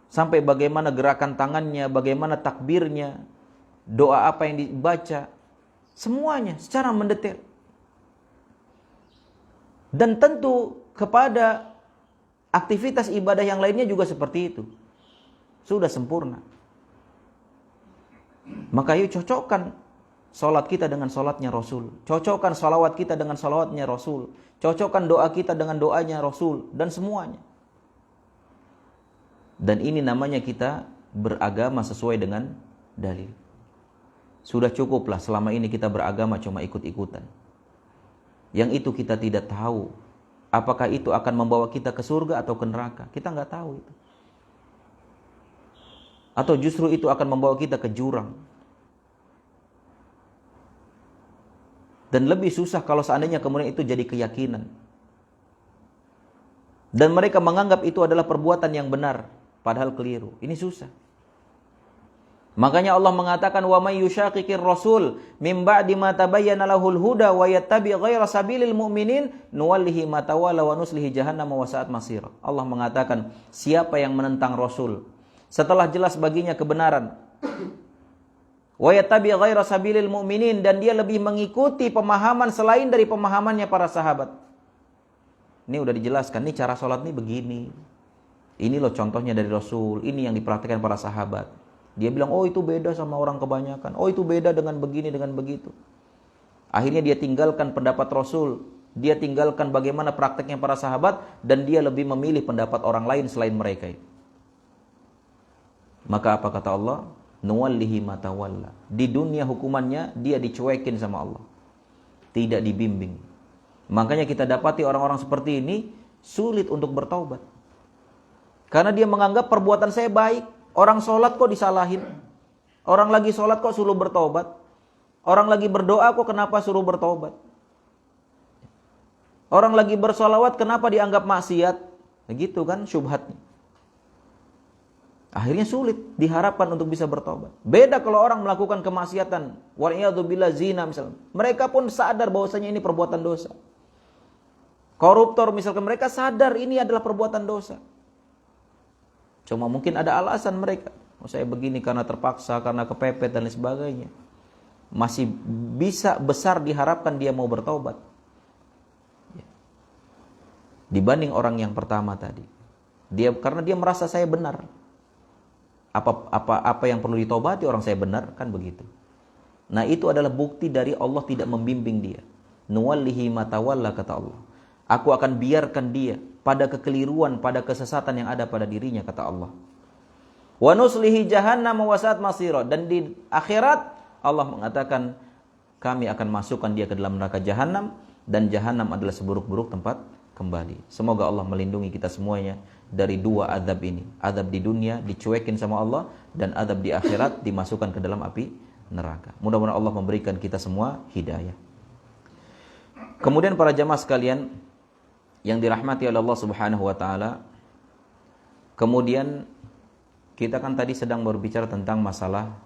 S1: Sampai bagaimana gerakan tangannya, bagaimana takbirnya, doa apa yang dibaca, semuanya secara mendetail. Dan tentu kepada aktivitas ibadah yang lainnya juga seperti itu. Sudah sempurna. Maka yuk cocokkan sholat kita dengan sholatnya Rasul. Cocokkan sholawat kita dengan sholawatnya Rasul. Cocokkan doa kita dengan doanya Rasul. Dan semuanya. Dan ini namanya kita beragama sesuai dengan dalil. Sudah cukuplah selama ini kita beragama cuma ikut-ikutan. Yang itu kita tidak tahu apakah itu akan membawa kita ke surga atau ke neraka. Kita nggak tahu itu. Atau justru itu akan membawa kita ke jurang. Dan lebih susah kalau seandainya kemudian itu jadi keyakinan. Dan mereka menganggap itu adalah perbuatan yang benar, padahal keliru. Ini susah. Makanya Allah mengatakan, wa may yushaqiqir rasul mim ba'di ma tabayyana lahul huda wa yattabi' ghayra sabilil mu'minin nuwallihi ma tawalla wa nuslihi jahannam wa sa'at masir. Allah mengatakan, siapa yang menentang Rasul setelah jelas baginya kebenaran, wa yattabi' ghayra sabilil mu'minin, dan dia lebih mengikuti pemahaman selain dari pemahamannya para sahabat. Ini udah dijelaskan, nih cara sholat nih begini. Ini loh contohnya dari Rasul, ini yang diperhatikan para sahabat. Dia bilang, oh itu beda sama orang kebanyakan. Oh itu beda dengan begini, dengan begitu. Akhirnya dia tinggalkan pendapat Rasul. Dia tinggalkan bagaimana prakteknya para sahabat. Dan dia lebih memilih pendapat orang lain selain mereka. Maka apa kata Allah? Nuwallihi ma tawalla. Di dunia hukumannya dia dicuekin sama Allah. Tidak dibimbing. Makanya kita dapati orang-orang seperti ini sulit untuk bertaubat. Karena dia menganggap perbuatan saya baik. Orang sholat kok disalahin. Orang lagi sholat kok suruh bertaubat. Orang lagi berdoa kok kenapa suruh bertaubat. Orang lagi bersolawat kenapa dianggap maksiat. Begitu kan syubhatnya. Akhirnya sulit diharapkan untuk bisa bertobat. Beda kalau orang melakukan kemaksiatan. Wa'iyadzubillah zina misalnya. Mereka pun sadar bahwasanya ini perbuatan dosa. Koruptor misalkan mereka sadar ini adalah perbuatan dosa. Cuma mungkin ada alasan mereka. Oh, saya begini karena terpaksa, karena kepepet dan lain sebagainya. Masih bisa besar diharapkan dia mau bertobat. Dibanding orang yang pertama tadi. Karena dia merasa saya benar. Apa yang perlu ditobati orang saya benar, kan begitu. Nah, itu adalah bukti dari Allah tidak membimbing dia. Nuwallihi ma tawalla, kata Allah. Aku akan biarkan dia pada kekeliruan, pada kesesatan yang ada pada dirinya, kata Allah. Wa nuslihi jahannam wa sa'at masira. Dan di akhirat Allah mengatakan kami akan masukkan dia ke dalam neraka jahanam, dan jahanam adalah seburuk-buruk tempat kembali. Semoga Allah melindungi kita semuanya dari dua azab ini. Azab di dunia dicuekin sama Allah, dan azab di akhirat dimasukkan ke dalam api neraka. Mudah-mudahan Allah memberikan kita semua hidayah. Kemudian para jamaah sekalian yang dirahmati oleh Allah Subhanahu wa taala, kemudian kita kan tadi sedang berbicara tentang masalah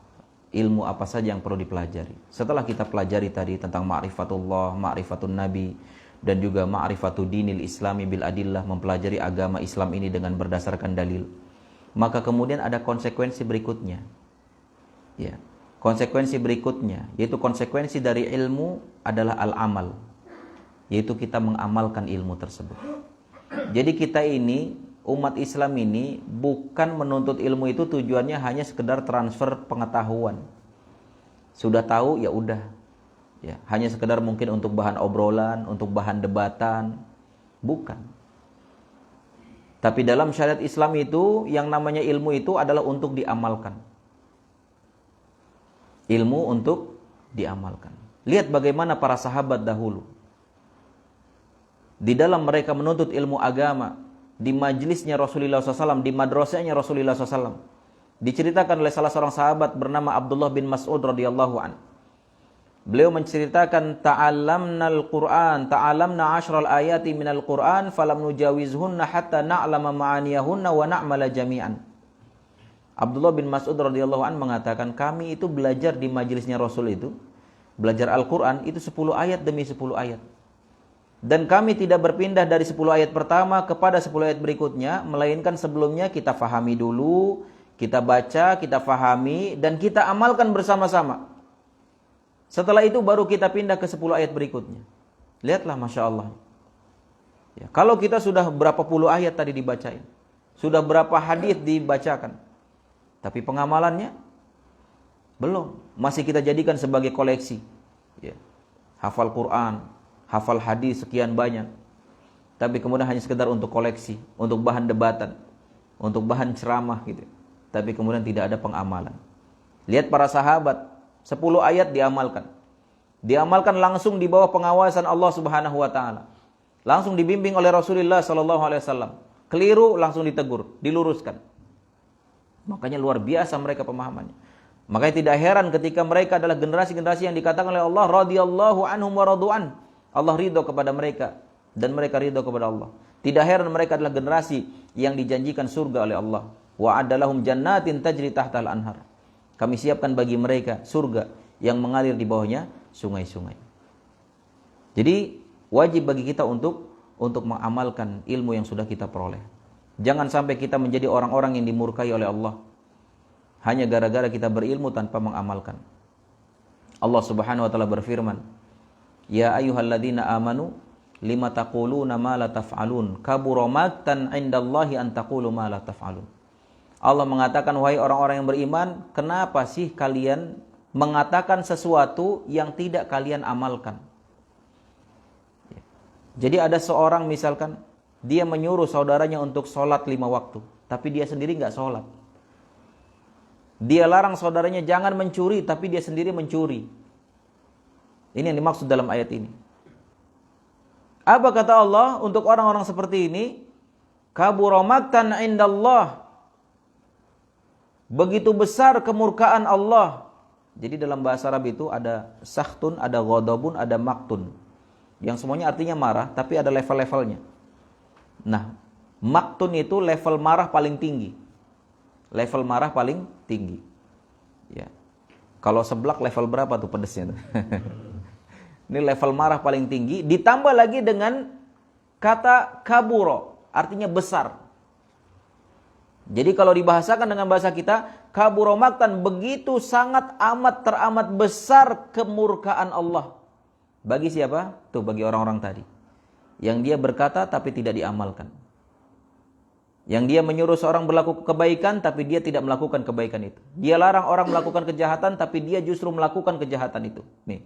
S1: ilmu apa saja yang perlu dipelajari. Setelah kita pelajari tadi tentang ma'rifatullah, ma'rifatun nabi, dan juga ma'rifatu dinil islami bil adillah, mempelajari agama Islam ini dengan berdasarkan dalil. Maka kemudian ada konsekuensi berikutnya. Ya, konsekuensi berikutnya yaitu konsekuensi dari ilmu adalah al-amal, yaitu kita mengamalkan ilmu tersebut. Jadi kita ini, umat Islam ini bukan menuntut ilmu itu tujuannya hanya sekedar transfer pengetahuan. Sudah tahu ya udah. Ya, hanya sekedar mungkin untuk bahan obrolan, untuk bahan debatan. Bukan. Tapi dalam syariat Islam itu yang namanya ilmu itu adalah untuk diamalkan. Ilmu untuk diamalkan. Lihat bagaimana para sahabat dahulu. Di dalam mereka menuntut ilmu agama, di majlisnya Rasulullah SAW, di madrasahnya Rasulullah SAW, diceritakan oleh salah seorang sahabat bernama Abdullah bin Mas'ud radhiyallahu an. Beliau menceritakan ta'allamnal Qur'an, ta'allamna 'ashral ayati minal Qur'an falam nujawizhunna hatta na'lama ma'aniyahunna wa na'mala jami'an. Abdullah bin Mas'ud radhiyallahu an mengatakan, kami itu belajar di majlisnya Rasul itu, belajar Al-Qur'an itu 10 ayat demi 10 ayat. Dan kami tidak berpindah dari 10 ayat pertama kepada 10 ayat berikutnya, melainkan sebelumnya kita fahami dulu, kita baca, kita fahami, dan kita amalkan bersama-sama. Setelah itu baru kita pindah ke 10 ayat berikutnya. Lihatlah Masya Allah. Ya, kalau kita sudah berapa puluh ayat tadi dibacain, sudah berapa hadis dibacakan, tapi pengamalannya belum. Masih kita jadikan sebagai koleksi. Ya, hafal Quran, hafal hadis sekian banyak, tapi kemudian hanya sekedar untuk koleksi, untuk bahan debatan, untuk bahan ceramah gitu. Tapi kemudian tidak ada pengamalan. Lihat para sahabat, 10 ayat diamalkan. Diamalkan langsung di bawah pengawasan Allah Subhanahu wa taala. Langsung dibimbing oleh Rasulullah sallallahu alaihi wasallam. Keliru langsung ditegur, diluruskan. Makanya luar biasa mereka pemahamannya. Makanya tidak heran ketika mereka adalah generasi-generasi yang dikatakan oleh Allah radhiyallahu anhum wa radu'an. Allah ridho kepada mereka dan mereka ridho kepada Allah. Tidak heran mereka adalah generasi yang dijanjikan surga oleh Allah. Wa adalahum jannatin tajri tahtal anhar. Kami siapkan bagi mereka surga yang mengalir di bawahnya sungai-sungai. Jadi wajib bagi kita untuk mengamalkan ilmu yang sudah kita peroleh. Jangan sampai kita menjadi orang-orang yang dimurkai oleh Allah hanya gara-gara kita berilmu tanpa mengamalkan. Allah Subhanahu wa taala berfirman, "Ya ayyuhalladzina amanu lima taquluna ma la taf'alun kabura maqtan 'indallahi an taqulu ma la taf'alun." Allah mengatakan, wahai orang-orang yang beriman, kenapa sih kalian mengatakan sesuatu yang tidak kalian amalkan? Jadi ada seorang misalkan, dia menyuruh saudaranya untuk sholat 5 waktu, tapi dia sendiri nggak sholat. Dia larang saudaranya jangan mencuri, tapi dia sendiri mencuri. Ini yang dimaksud dalam ayat ini. Apa kata Allah untuk orang-orang seperti ini? Kabura maqtan indallah. Begitu besar kemurkaan Allah. Jadi dalam bahasa Arab itu ada sakhtun, ada ghadabun, ada maktun. Yang semuanya artinya marah, tapi ada level-levelnya. Nah, maktun itu level marah paling tinggi. Level marah paling tinggi. Ya. Kalau seblak level berapa tuh pedesnya? Ini level marah paling tinggi. Ditambah lagi dengan kata kaburo, artinya besar. Jadi kalau dibahasakan dengan bahasa kita, kaburo maktan, begitu sangat amat teramat besar kemurkaan Allah. Bagi siapa? Tuh, bagi orang-orang tadi. Yang dia berkata tapi tidak diamalkan. Yang dia menyuruh seorang berlaku kebaikan tapi dia tidak melakukan kebaikan itu. Dia larang orang melakukan kejahatan tapi dia justru melakukan kejahatan itu. Nih.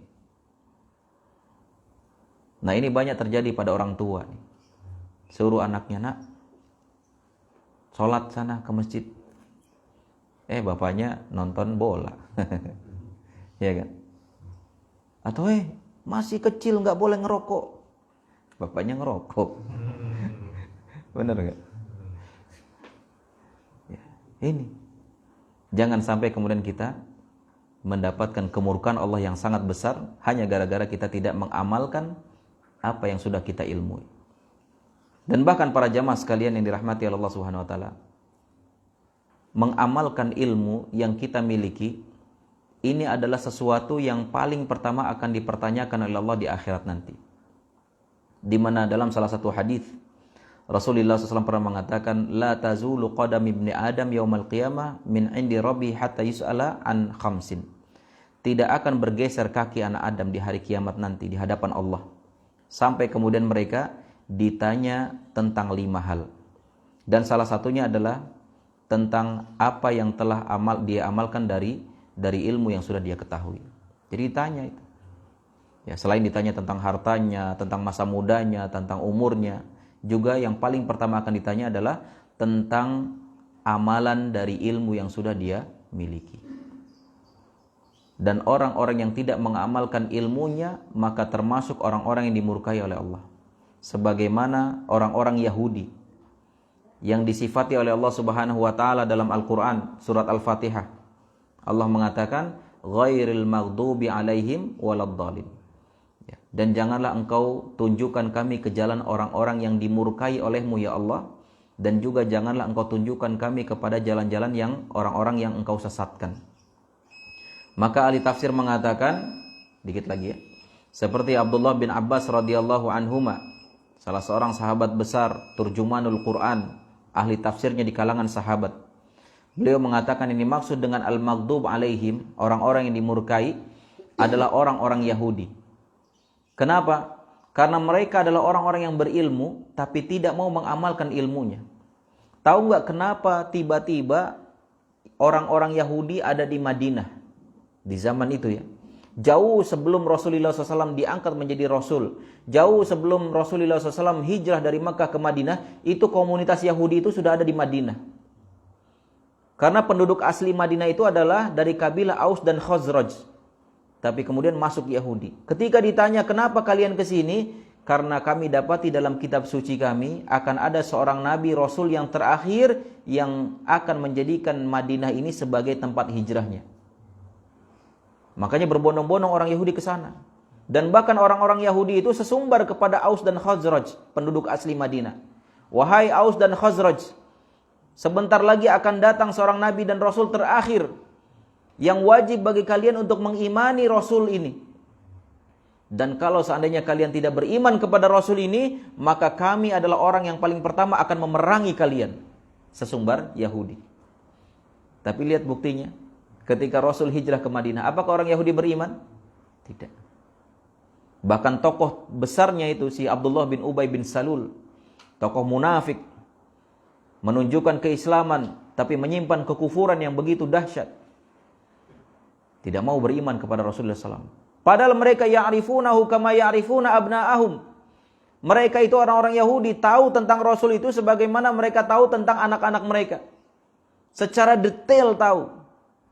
S1: Nah, ini banyak terjadi pada orang tua nih. Suruh anaknya, "Nak, sholat sana ke masjid." Bapaknya nonton bola. Ya kan? Atau masih kecil nggak boleh ngerokok. Bapaknya ngerokok. Benar nggak? Ini jangan sampai kemudian kita mendapatkan kemurkaan Allah yang sangat besar hanya gara-gara kita tidak mengamalkan apa yang sudah kita ilmui. Dan bahkan para jamaah sekalian yang dirahmati Allah Subhanahu wa taala, mengamalkan ilmu yang kita miliki ini adalah sesuatu yang paling pertama akan dipertanyakan oleh Allah di akhirat nanti. Di mana dalam salah satu hadis Rasulullah SAW pernah mengatakan, la tazulu qadam ibni Adam yaumal qiyamah min indi rabbi hatta yus'ala an khamsin. Tidak akan bergeser kaki anak Adam di hari kiamat nanti di hadapan Allah. Sampai kemudian mereka ditanya tentang 5 hal. Dan salah satunya adalah tentang apa yang telah dia amalkan dari ilmu yang sudah dia ketahui. Jadi ditanya itu. Ya, selain ditanya tentang hartanya, tentang masa mudanya, tentang umurnya, juga yang paling pertama akan ditanya adalah tentang amalan dari ilmu yang sudah dia miliki. Dan orang-orang yang tidak mengamalkan ilmunya, maka termasuk orang-orang yang dimurkai oleh Allah. Sebagaimana orang-orang Yahudi yang disifati oleh Allah Subhanahu wa taala dalam Al-Qur'an surat Al-Fatihah. Allah mengatakan ghairil maghdubi alaihim waladdallin. Dan janganlah engkau tunjukkan kami ke jalan orang-orang yang dimurkai olehmu ya Allah. Dan juga janganlah engkau tunjukkan kami kepada jalan-jalan yang orang-orang yang engkau sesatkan. Maka ahli tafsir mengatakan, dikit lagi ya, seperti Abdullah bin Abbas radhiyallahu anhuma, salah seorang sahabat besar, turjumanul Quran, ahli tafsirnya di kalangan sahabat. Beliau mengatakan ini maksud dengan al-maghdub alaihim, orang-orang yang dimurkai, adalah orang-orang Yahudi. Kenapa? Karena mereka adalah orang-orang yang berilmu tapi tidak mau mengamalkan ilmunya. Tahu nggak kenapa tiba-tiba orang-orang Yahudi ada di Madinah di zaman itu ya? Jauh sebelum Rasulullah SAW diangkat menjadi Rasul, jauh sebelum Rasulullah SAW hijrah dari Makkah ke Madinah, itu komunitas Yahudi itu sudah ada di Madinah. Karena penduduk asli Madinah itu adalah dari kabilah Aus dan Khazraj. Tapi kemudian masuk Yahudi. Ketika ditanya kenapa kalian ke sini? Karena kami dapati dalam kitab suci kami akan ada seorang nabi rasul yang terakhir yang akan menjadikan Madinah ini sebagai tempat hijrahnya. Makanya berbondong-bondong orang Yahudi ke sana. Dan bahkan orang-orang Yahudi itu sesumbar kepada Aus dan Khazraj, penduduk asli Madinah. Wahai Aus dan Khazraj, sebentar lagi akan datang seorang nabi dan rasul terakhir yang wajib bagi kalian untuk mengimani Rasul ini. Dan kalau seandainya kalian tidak beriman kepada Rasul ini, maka kami adalah orang yang paling pertama akan memerangi kalian. Sesumbar Yahudi. Tapi lihat buktinya. Ketika Rasul hijrah ke Madinah, apakah orang Yahudi beriman? Tidak. Bahkan tokoh besarnya itu si Abdullah bin Ubay bin Salul, tokoh munafik, menunjukkan keislaman tapi menyimpan kekufuran yang begitu dahsyat. Tidak mau beriman kepada Rasulullah SAW. Padahal mereka ya'rifunahu kama ya'rifuna abna'ahum. Mereka itu orang-orang Yahudi tahu tentang Rasul itu sebagaimana mereka tahu tentang anak-anak mereka. Secara detail tahu.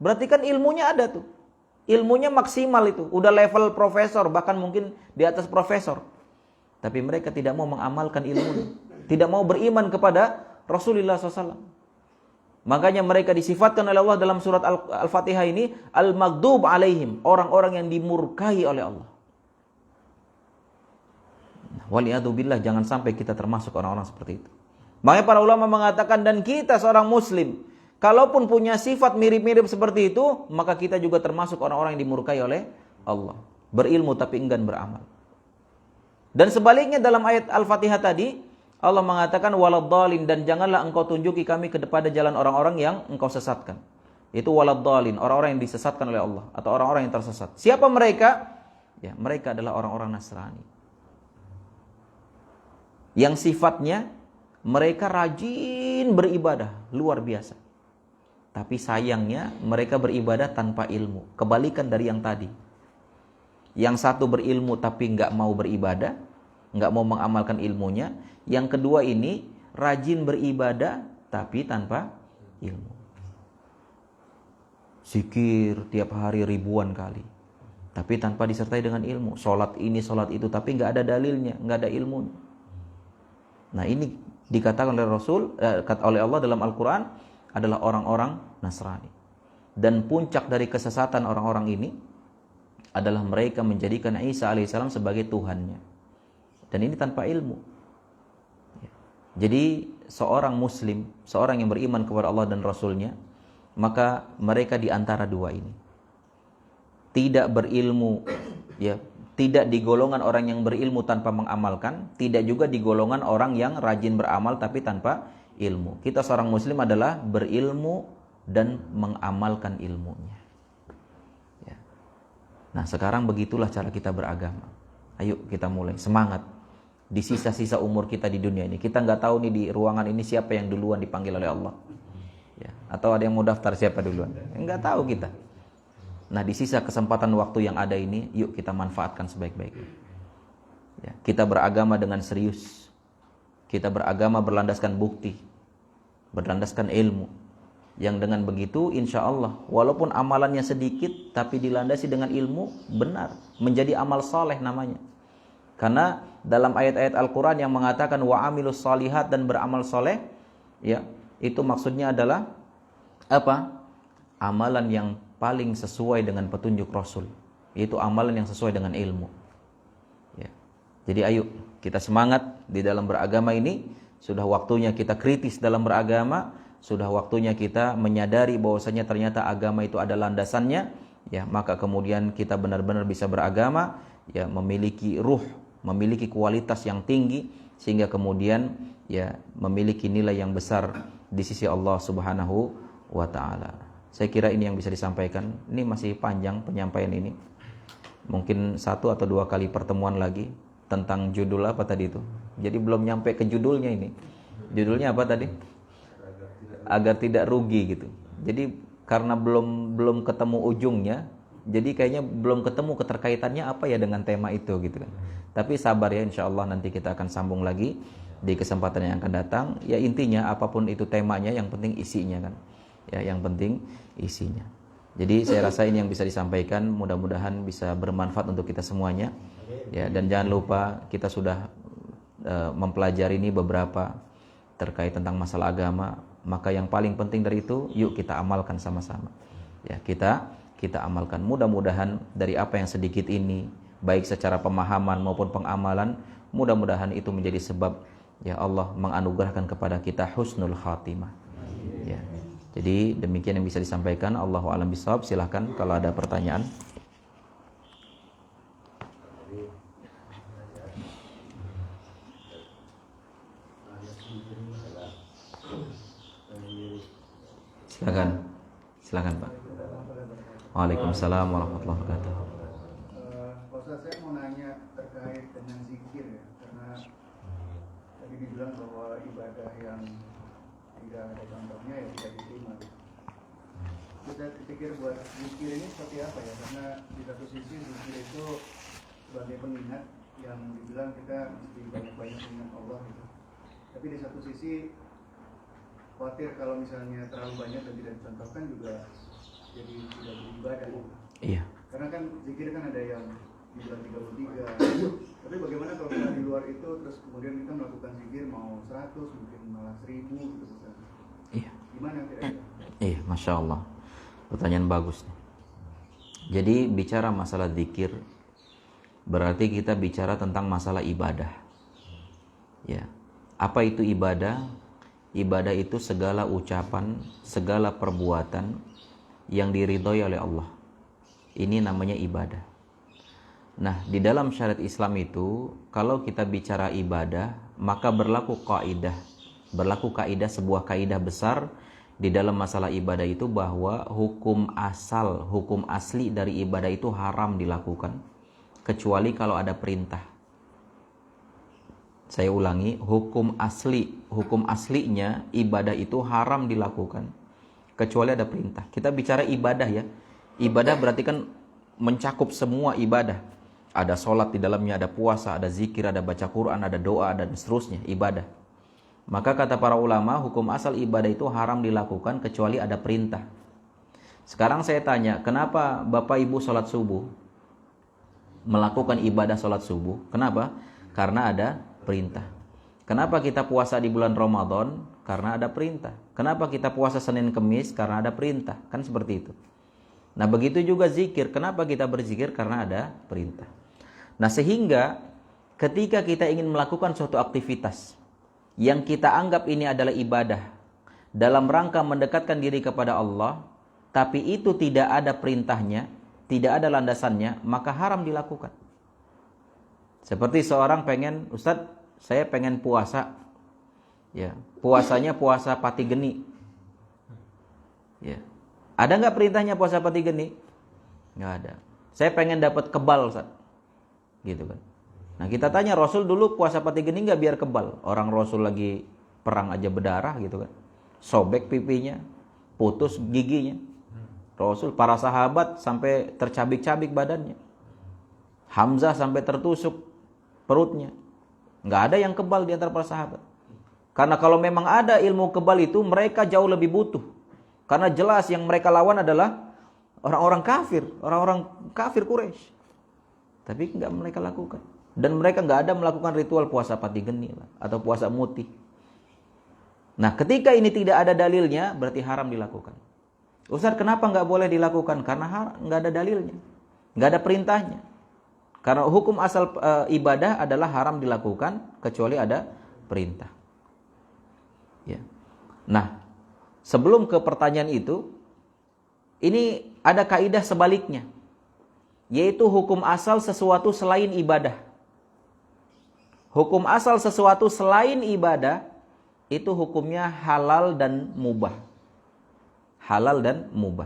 S1: Berarti kan ilmunya ada tuh. Ilmunya maksimal itu. Udah level profesor, bahkan mungkin di atas profesor. Tapi mereka tidak mau mengamalkan ilmu. Tidak mau beriman kepada Rasulullah SAW. Makanya mereka disifatkan oleh Allah dalam surat Al-Fatihah ini. Al-Maghdub alaihim. Orang-orang yang dimurkai oleh Allah. Waliyadzubillah, jangan sampai kita termasuk orang-orang seperti itu. Makanya para ulama mengatakan, dan kita seorang muslim, kalaupun punya sifat mirip-mirip seperti itu, maka kita juga termasuk orang-orang yang dimurkai oleh Allah. Berilmu tapi enggan beramal. Dan sebaliknya dalam ayat Al-Fatihah tadi, Allah mengatakan waladhdallin, dan janganlah engkau tunjuki kami kepada jalan orang-orang yang engkau sesatkan. Itu waladhdallin, orang-orang yang disesatkan oleh Allah atau orang-orang yang tersesat. Siapa mereka? Ya, mereka adalah orang-orang Nasrani. Yang sifatnya mereka rajin beribadah, luar biasa. Tapi sayangnya mereka beribadah tanpa ilmu. Kebalikan dari yang tadi. Yang satu berilmu tapi nggak mau beribadah, nggak mau mengamalkan ilmunya. Yang kedua ini rajin beribadah tapi tanpa ilmu. Zikir tiap hari ribuan kali, tapi tanpa disertai dengan ilmu. Sholat ini, sholat itu, tapi nggak ada dalilnya, nggak ada ilmunya. Nah ini dikatakan oleh Rasul, oleh Allah dalam Al-Quran adalah orang-orang Nasrani. Dan puncak dari kesesatan orang-orang ini adalah mereka menjadikan Isa alaihissalam sebagai Tuhannya. Dan ini tanpa ilmu. Jadi seorang muslim, seorang yang beriman kepada Allah dan Rasulnya, maka mereka di antara dua ini. Tidak berilmu, ya, tidak di golongan orang yang berilmu tanpa mengamalkan, tidak juga di golongan orang yang rajin beramal tapi tanpa ilmu. Kita seorang muslim adalah berilmu dan mengamalkan ilmunya. Ya. Nah sekarang begitulah cara kita beragama. Ayo kita mulai, semangat. Di sisa-sisa umur kita di dunia ini, kita nggak tahu nih di ruangan ini siapa yang duluan dipanggil oleh Allah. Ya. Atau ada yang mau daftar siapa duluan? Nggak tahu kita. Nah di sisa kesempatan waktu yang ada ini, yuk kita manfaatkan sebaik-baiknya. Ya, kita beragama dengan serius. Kita beragama berlandaskan bukti, berlandaskan ilmu. Yang dengan begitu insya Allah, walaupun amalannya sedikit, tapi dilandasi dengan ilmu, benar. Menjadi amal saleh namanya. Karena dalam ayat-ayat Al-Quran yang mengatakan wa'amilus salihat dan beramal saleh, ya, itu maksudnya adalah apa? Amalan yang paling sesuai dengan petunjuk Rasul, yaitu amalan yang sesuai dengan ilmu. Ya. Jadi ayo kita semangat di dalam beragama ini. Sudah waktunya kita kritis dalam beragama. Sudah waktunya kita menyadari bahwasanya ternyata agama itu ada landasannya. Ya, maka kemudian kita benar-benar bisa beragama, ya, memiliki ruh, memiliki kualitas yang tinggi, sehingga kemudian ya memiliki nilai yang besar di sisi Allah Subhanahu wa ta'ala. Saya kira ini yang bisa disampaikan. Ini masih panjang penyampaian ini. Mungkin 1 atau 2 kali pertemuan lagi tentang judul apa tadi itu. Jadi belum nyampe ke judulnya ini. Judulnya apa tadi? Agar tidak rugi gitu. Jadi karena belum ketemu ujungnya, jadi kayaknya belum ketemu keterkaitannya apa ya dengan tema itu gitu kan. Tapi sabar ya, insyaallah nanti kita akan sambung lagi di kesempatan yang akan datang. Ya intinya apapun itu temanya, yang penting isinya kan. Ya, yang penting isinya. Jadi saya rasa ini yang bisa disampaikan, mudah-mudahan bisa bermanfaat untuk kita semuanya. Ya, dan jangan lupa kita sudah mempelajari ini beberapa terkait tentang masalah agama, maka yang paling penting dari itu yuk kita amalkan sama-sama. Ya, kita amalkan. Mudah-mudahan dari apa yang sedikit ini, baik secara pemahaman maupun pengamalan, mudah-mudahan itu menjadi sebab ya Allah menganugerahkan kepada kita husnul khatimah. Ya. Jadi demikian yang bisa disampaikan. Allahu a'lam bishawab. Silahkan kalau ada pertanyaan. Silakan Pak. Waalaikumsalam warahmatullahi wabarakatuh.
S2: Ustaz, saya mau nanya terkait dengan zikir ya, karena tadi dibilang bahwa ibadah yang tidak ada contohnya ya tidak diterima. Kita pikir buat zikir ini seperti apa ya? Karena di satu sisi zikir itu sebagai pengingat yang dibilang kita mesti banyak-banyak ingat Allah gitu. Tapi di satu sisi khawatir kalau misalnya terlalu banyak dan tidak dicontohkan juga jadi tidak beribadah.
S1: Iya.
S2: Karena kan zikir kan ada yang dibilang 33. Tapi bagaimana kalau kita di luar itu terus kemudian kita melakukan zikir mau 100 mungkin malah 1000 gitu Ustaz.
S1: Iya.
S2: Gimana kira-kira?
S1: Iya, Masya Allah. Pertanyaan bagus nih. Jadi bicara masalah zikir berarti kita bicara tentang masalah ibadah. Ya. Apa itu ibadah? Ibadah itu segala ucapan, segala perbuatan yang diridhoi oleh Allah. Ini namanya ibadah. Nah, di dalam syariat Islam itu, kalau kita bicara ibadah, maka berlaku kaidah. Berlaku kaidah, sebuah kaidah besar di dalam masalah ibadah itu bahwa hukum asal, hukum asli dari ibadah itu haram dilakukan kecuali kalau ada perintah. Saya ulangi, hukum aslinya ibadah itu haram dilakukan kecuali ada perintah. Kita bicara ibadah ya. Ibadah berarti kan mencakup semua ibadah. Ada sholat di dalamnya, ada puasa, ada zikir, ada baca Quran, ada doa, dan seterusnya, ibadah. Maka kata para ulama, hukum asal ibadah itu haram dilakukan kecuali ada perintah. Sekarang saya tanya, kenapa Bapak Ibu sholat subuh? Melakukan ibadah sholat subuh. Kenapa? Karena ada perintah. Kenapa kita puasa di bulan Ramadan? Karena ada perintah. Kenapa kita puasa Senin Kemis? Karena ada perintah. Kan seperti itu. Nah begitu juga zikir. Kenapa kita berzikir? Karena ada perintah. Nah sehingga ketika kita ingin melakukan suatu aktivitas yang kita anggap ini adalah ibadah dalam rangka mendekatkan diri kepada Allah, tapi itu tidak ada perintahnya, tidak ada landasannya, maka haram dilakukan. Seperti seorang pengen, Ustadz, saya pengen puasa, ya, puasanya puasa pati geni, ya, ada nggak perintahnya puasa pati geni? Nggak ada. Saya pengen dapat kebal, Ustadz, gitu kan. Nah kita tanya, Rasul dulu puasa pati geni nggak biar kebal? Orang Rasul lagi perang aja berdarah gitu kan, sobek pipinya, putus giginya. Rasul, para sahabat sampai tercabik-cabik badannya. Hamzah sampai tertusuk perutnya. Nggak ada yang kebal di antara para sahabat. Karena kalau memang ada ilmu kebal itu, mereka jauh lebih butuh. Karena jelas yang mereka lawan adalah orang-orang kafir Quraisy. Tapi nggak mereka lakukan. Dan mereka nggak ada melakukan ritual puasa pati geni atau puasa muti. Nah ketika ini tidak ada dalilnya, berarti haram dilakukan. Ustaz, kenapa nggak boleh dilakukan? Karena nggak ada dalilnya, nggak ada perintahnya. Karena hukum asal ibadah adalah haram dilakukan kecuali ada perintah. Ya. Nah, sebelum ke pertanyaan itu, ini ada kaidah sebaliknya, yaitu hukum asal sesuatu selain ibadah. Hukum asal sesuatu selain ibadah itu hukumnya halal dan mubah. Halal dan mubah.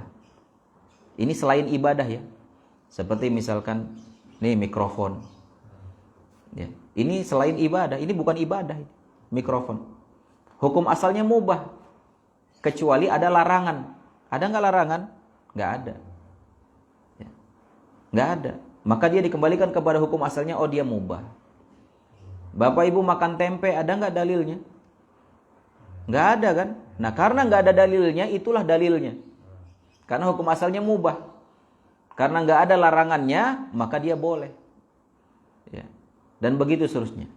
S1: Ini selain ibadah ya. Seperti misalkan nih mikrofon. Ya, ini selain ibadah, ini bukan ibadah. Mikrofon. Hukum asalnya mubah. Kecuali ada larangan. Ada nggak larangan? Nggak ada. Ya. Nggak ada. Maka dia dikembalikan kepada hukum asalnya, oh dia mubah. Bapak Ibu makan tempe, ada nggak dalilnya? Nggak ada kan? Nah karena nggak ada dalilnya, itulah dalilnya. Karena hukum asalnya mubah. Karena nggak ada larangannya, maka dia boleh. Ya. Dan begitu seterusnya.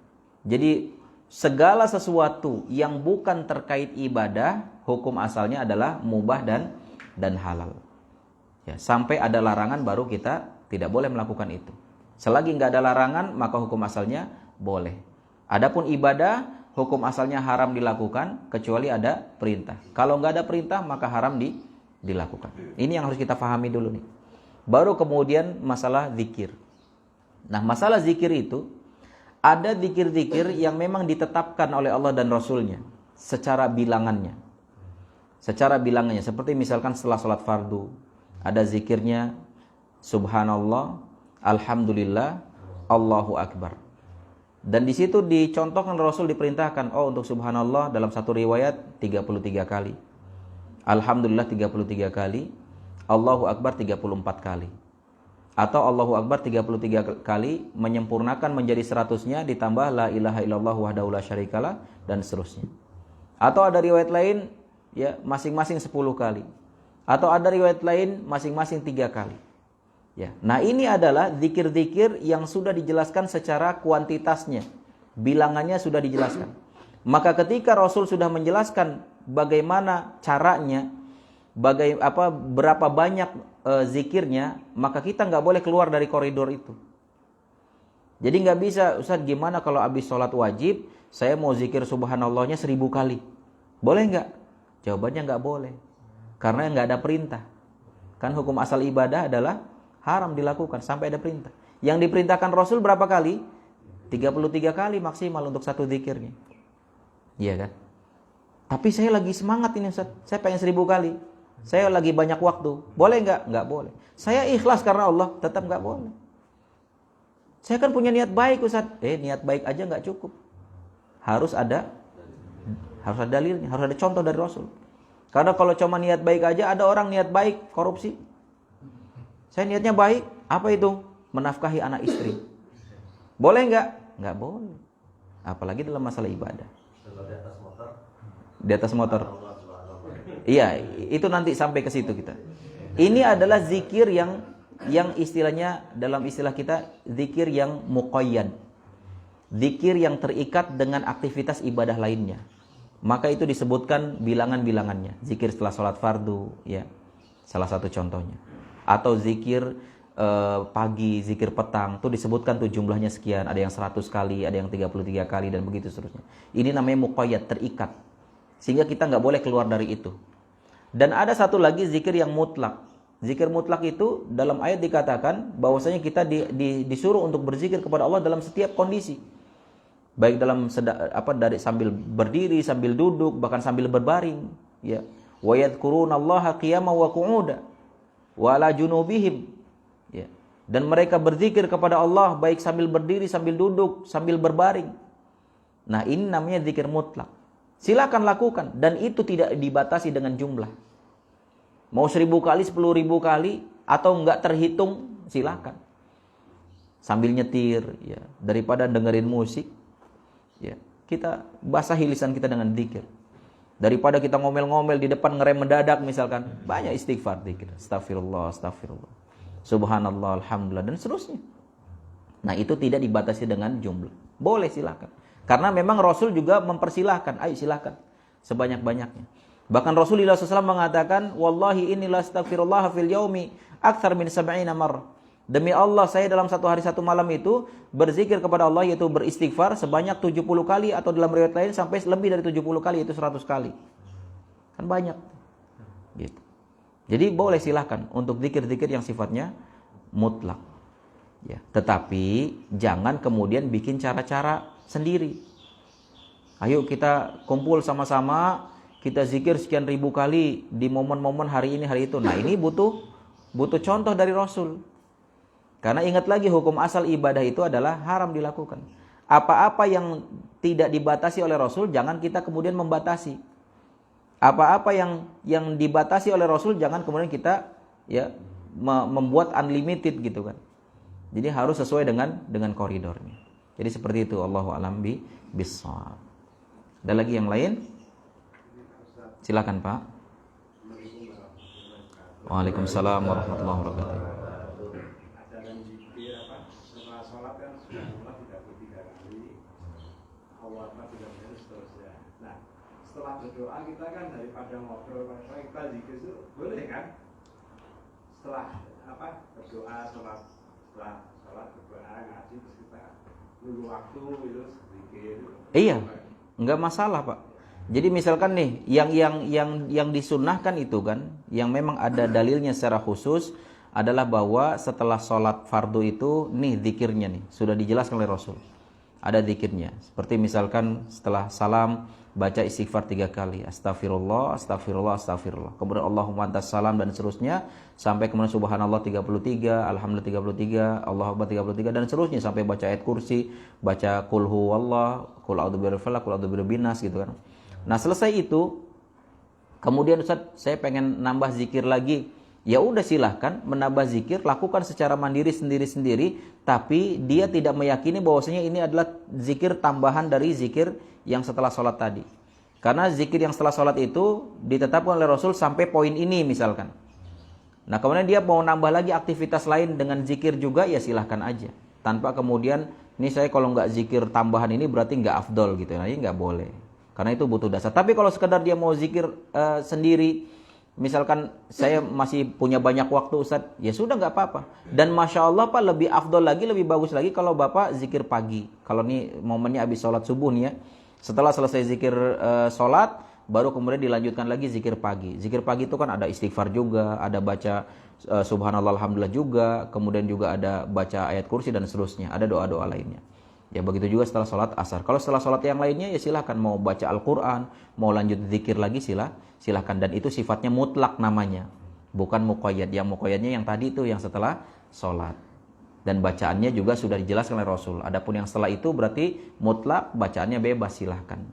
S1: Jadi segala sesuatu yang bukan terkait ibadah, hukum asalnya adalah mubah dan halal. Ya, sampai ada larangan baru kita tidak boleh melakukan itu. Selagi nggak ada larangan, maka hukum asalnya boleh. Adapun ibadah, hukum asalnya haram dilakukan kecuali ada perintah. Kalau nggak ada perintah, maka haram dilakukan. Ini yang harus kita pahami dulu nih. Baru kemudian masalah zikir. Nah, masalah zikir itu ada zikir-zikir yang memang ditetapkan oleh Allah dan Rasulnya secara bilangannya. Secara bilangannya, seperti misalkan setelah sholat fardu, ada zikirnya Subhanallah, Alhamdulillah, Allahu Akbar. Dan di situ dicontohkan Rasul diperintahkan, oh untuk Subhanallah dalam satu riwayat 33 kali. Alhamdulillah 33 kali, Allahu Akbar 34 kali. Atau Allahu Akbar 33 kali menyempurnakan menjadi 100-nya ditambah la ilaha illallah wahdahu la syarikalah dan seterusnya. Atau ada riwayat lain ya masing-masing 10 kali. Atau ada riwayat lain masing-masing 3 kali. Ya. Nah, ini adalah zikir-zikir yang sudah dijelaskan secara kuantitasnya. Bilangannya sudah dijelaskan. Maka ketika Rasul sudah menjelaskan bagaimana caranya, berapa banyak zikirnya, maka kita nggak boleh keluar dari koridor itu. Jadi nggak bisa, Ustaz, gimana kalau habis sholat wajib, saya mau zikir subhanallahnya 1000 kali. Boleh nggak? Jawabannya nggak boleh. Karena nggak ada perintah. Kan hukum asal ibadah adalah haram dilakukan sampai ada perintah. Yang diperintahkan Rasul berapa kali? 33 kali maksimal untuk satu zikirnya. Iya kan? Tapi saya lagi semangat ini, Ustaz. Saya pengen 1000 kali. Saya lagi banyak waktu. Boleh nggak? Nggak boleh. Saya ikhlas karena Allah. Tetap nggak boleh. Saya kan punya niat baik, Ustaz. Niat baik aja nggak cukup. Harus ada dalilnya, harus ada contoh dari Rasul. Karena kalau cuma niat baik aja, ada orang niat baik korupsi. Saya niatnya baik, apa itu? Menafkahi anak istri. Boleh nggak? Nggak boleh. Apalagi dalam masalah ibadah. Di atas motor. Iya, itu nanti sampai ke situ kita. Ini adalah zikir yang istilahnya, dalam istilah kita, zikir yang muqayyad. Zikir yang terikat dengan aktivitas ibadah lainnya. Maka itu disebutkan bilangan-bilangannya. Zikir setelah sholat fardu, ya, salah satu contohnya. Atau zikir pagi, zikir petang, itu disebutkan tuh jumlahnya sekian. Ada yang 100 kali, ada yang 33 kali, dan begitu seterusnya. Ini namanya muqayyad, terikat. Sehingga kita nggak boleh keluar dari itu. Dan ada satu lagi zikir yang mutlak. Zikir mutlak itu dalam ayat dikatakan bahwasanya kita disuruh untuk berzikir kepada Allah dalam setiap kondisi. Baik dalam dari sambil berdiri, sambil duduk, bahkan sambil berbaring, ya. Wa yadhkurunallaha qiyaman wa qu'udan wa ala junubihim, ya. Dan mereka berzikir kepada Allah baik sambil berdiri, sambil duduk, sambil berbaring. Nah, ini namanya zikir mutlak. Silakan lakukan, dan itu tidak dibatasi dengan jumlah. Mau 1000 kali, 10.000 kali, atau enggak terhitung, silakan. Sambil nyetir, ya, daripada dengerin musik, ya, kita basahi lisan kita dengan zikir. Daripada kita ngomel-ngomel di depan, ngerem mendadak misalkan, banyak istighfar, zikir. Astagfirullah, astagfirullah. Subhanallah, alhamdulillah, dan seterusnya. Nah, itu tidak dibatasi dengan jumlah. Boleh, silakan. Karena memang Rasul juga mempersilahkan, ayo silakan sebanyak-banyaknya. Bahkan Rasulullah SAW mengatakan, wallahi inni la astaghfirullah fil yaumi akthar min 70 marrah. Demi Allah, saya dalam satu hari satu malam itu berzikir kepada Allah, yaitu beristighfar sebanyak 70 kali, atau dalam riwayat lain sampai lebih dari 70 kali, yaitu 100 kali. Kan banyak. Gitu. Jadi boleh silahkan untuk zikir-zikir yang sifatnya mutlak. Ya, tetapi jangan kemudian bikin cara-cara sendiri. Ayo kita kumpul sama-sama, kita zikir sekian ribu kali di momen-momen hari ini, hari itu. Nah, ini butuh contoh dari Rasul. Karena ingat lagi, hukum asal ibadah itu adalah haram dilakukan. Apa-apa yang tidak dibatasi oleh Rasul, jangan kita kemudian membatasi. Apa-apa yang dibatasi oleh Rasul, jangan kemudian kita, ya, membuat unlimited gitu kan. Jadi harus sesuai dengan koridornya. Jadi seperti itu, Allahu a'lam bishawab. Ada lagi yang lain? Silakan, Pak. Waalaikumsalam warahmatullahi wabarakatuh.
S3: Ajaran zikir setelah sholat kan sudah mulai 33 kali, awal 33 kali seterusnya. Nah, setelah berdoa kita kan daripada ngobrol, kita zikir itu boleh kan? Setelah berdoa, setelah sholat berdoa, ngaji, terus kita nunggu waktu itu zikir.
S1: Iya, nggak masalah, Pak. Jadi misalkan nih, yang disunnahkan itu kan, yang memang ada dalilnya secara khusus adalah bahwa setelah sholat fardu itu, nih zikirnya nih, sudah dijelaskan oleh Rasul. Ada zikirnya. Seperti misalkan setelah salam, baca istighfar 3 kali. Astagfirullah, astagfirullah, astagfirullah. Kemudian Allahumma antas salam, dan seterusnya. Sampai kemudian subhanallah 33, alhamdulillah 33, Allahu akbar 33, dan seterusnya. Sampai baca ayat kursi, baca qul huwallah, qul a'udzu birabbil falaq, qul a'udzu birabbin nas gitu kan. Nah, selesai itu, kemudian Ustaz, saya pengen nambah zikir lagi. Ya udah, silahkan menambah zikir, lakukan secara mandiri sendiri-sendiri, tapi dia tidak meyakini bahwasanya ini adalah zikir tambahan dari zikir yang setelah sholat tadi. Karena zikir yang setelah sholat itu ditetapkan oleh Rasul sampai poin ini misalkan. Nah kemudian dia mau nambah lagi aktivitas lain dengan zikir juga, ya silahkan aja. Tanpa kemudian, ini saya kalau nggak zikir tambahan ini berarti nggak afdol gitu. Nah ini nggak boleh. Karena itu butuh dasar. Tapi kalau sekedar dia mau zikir sendiri, misalkan saya masih punya banyak waktu Ustaz, ya sudah nggak apa-apa. Dan Masya Allah Pak, lebih afdol lagi, lebih bagus lagi kalau Bapak zikir pagi. Kalau ini momennya habis sholat subuh nih ya. Setelah selesai zikir sholat, baru kemudian dilanjutkan lagi zikir pagi. Zikir pagi itu kan ada istighfar juga, ada baca subhanallah alhamdulillah juga, kemudian juga ada baca ayat kursi dan seterusnya, ada doa-doa lainnya. Ya begitu juga setelah sholat asar. Kalau setelah sholat yang lainnya ya silahkan, mau baca Al-Quran, mau lanjut zikir lagi silahkan. Dan itu sifatnya mutlak namanya, bukan muqayyad. Yang muqayyadnya yang tadi itu yang setelah sholat. Dan bacaannya juga sudah dijelaskan oleh Rasul. Adapun yang setelah itu berarti mutlak, bacaannya bebas, silahkan.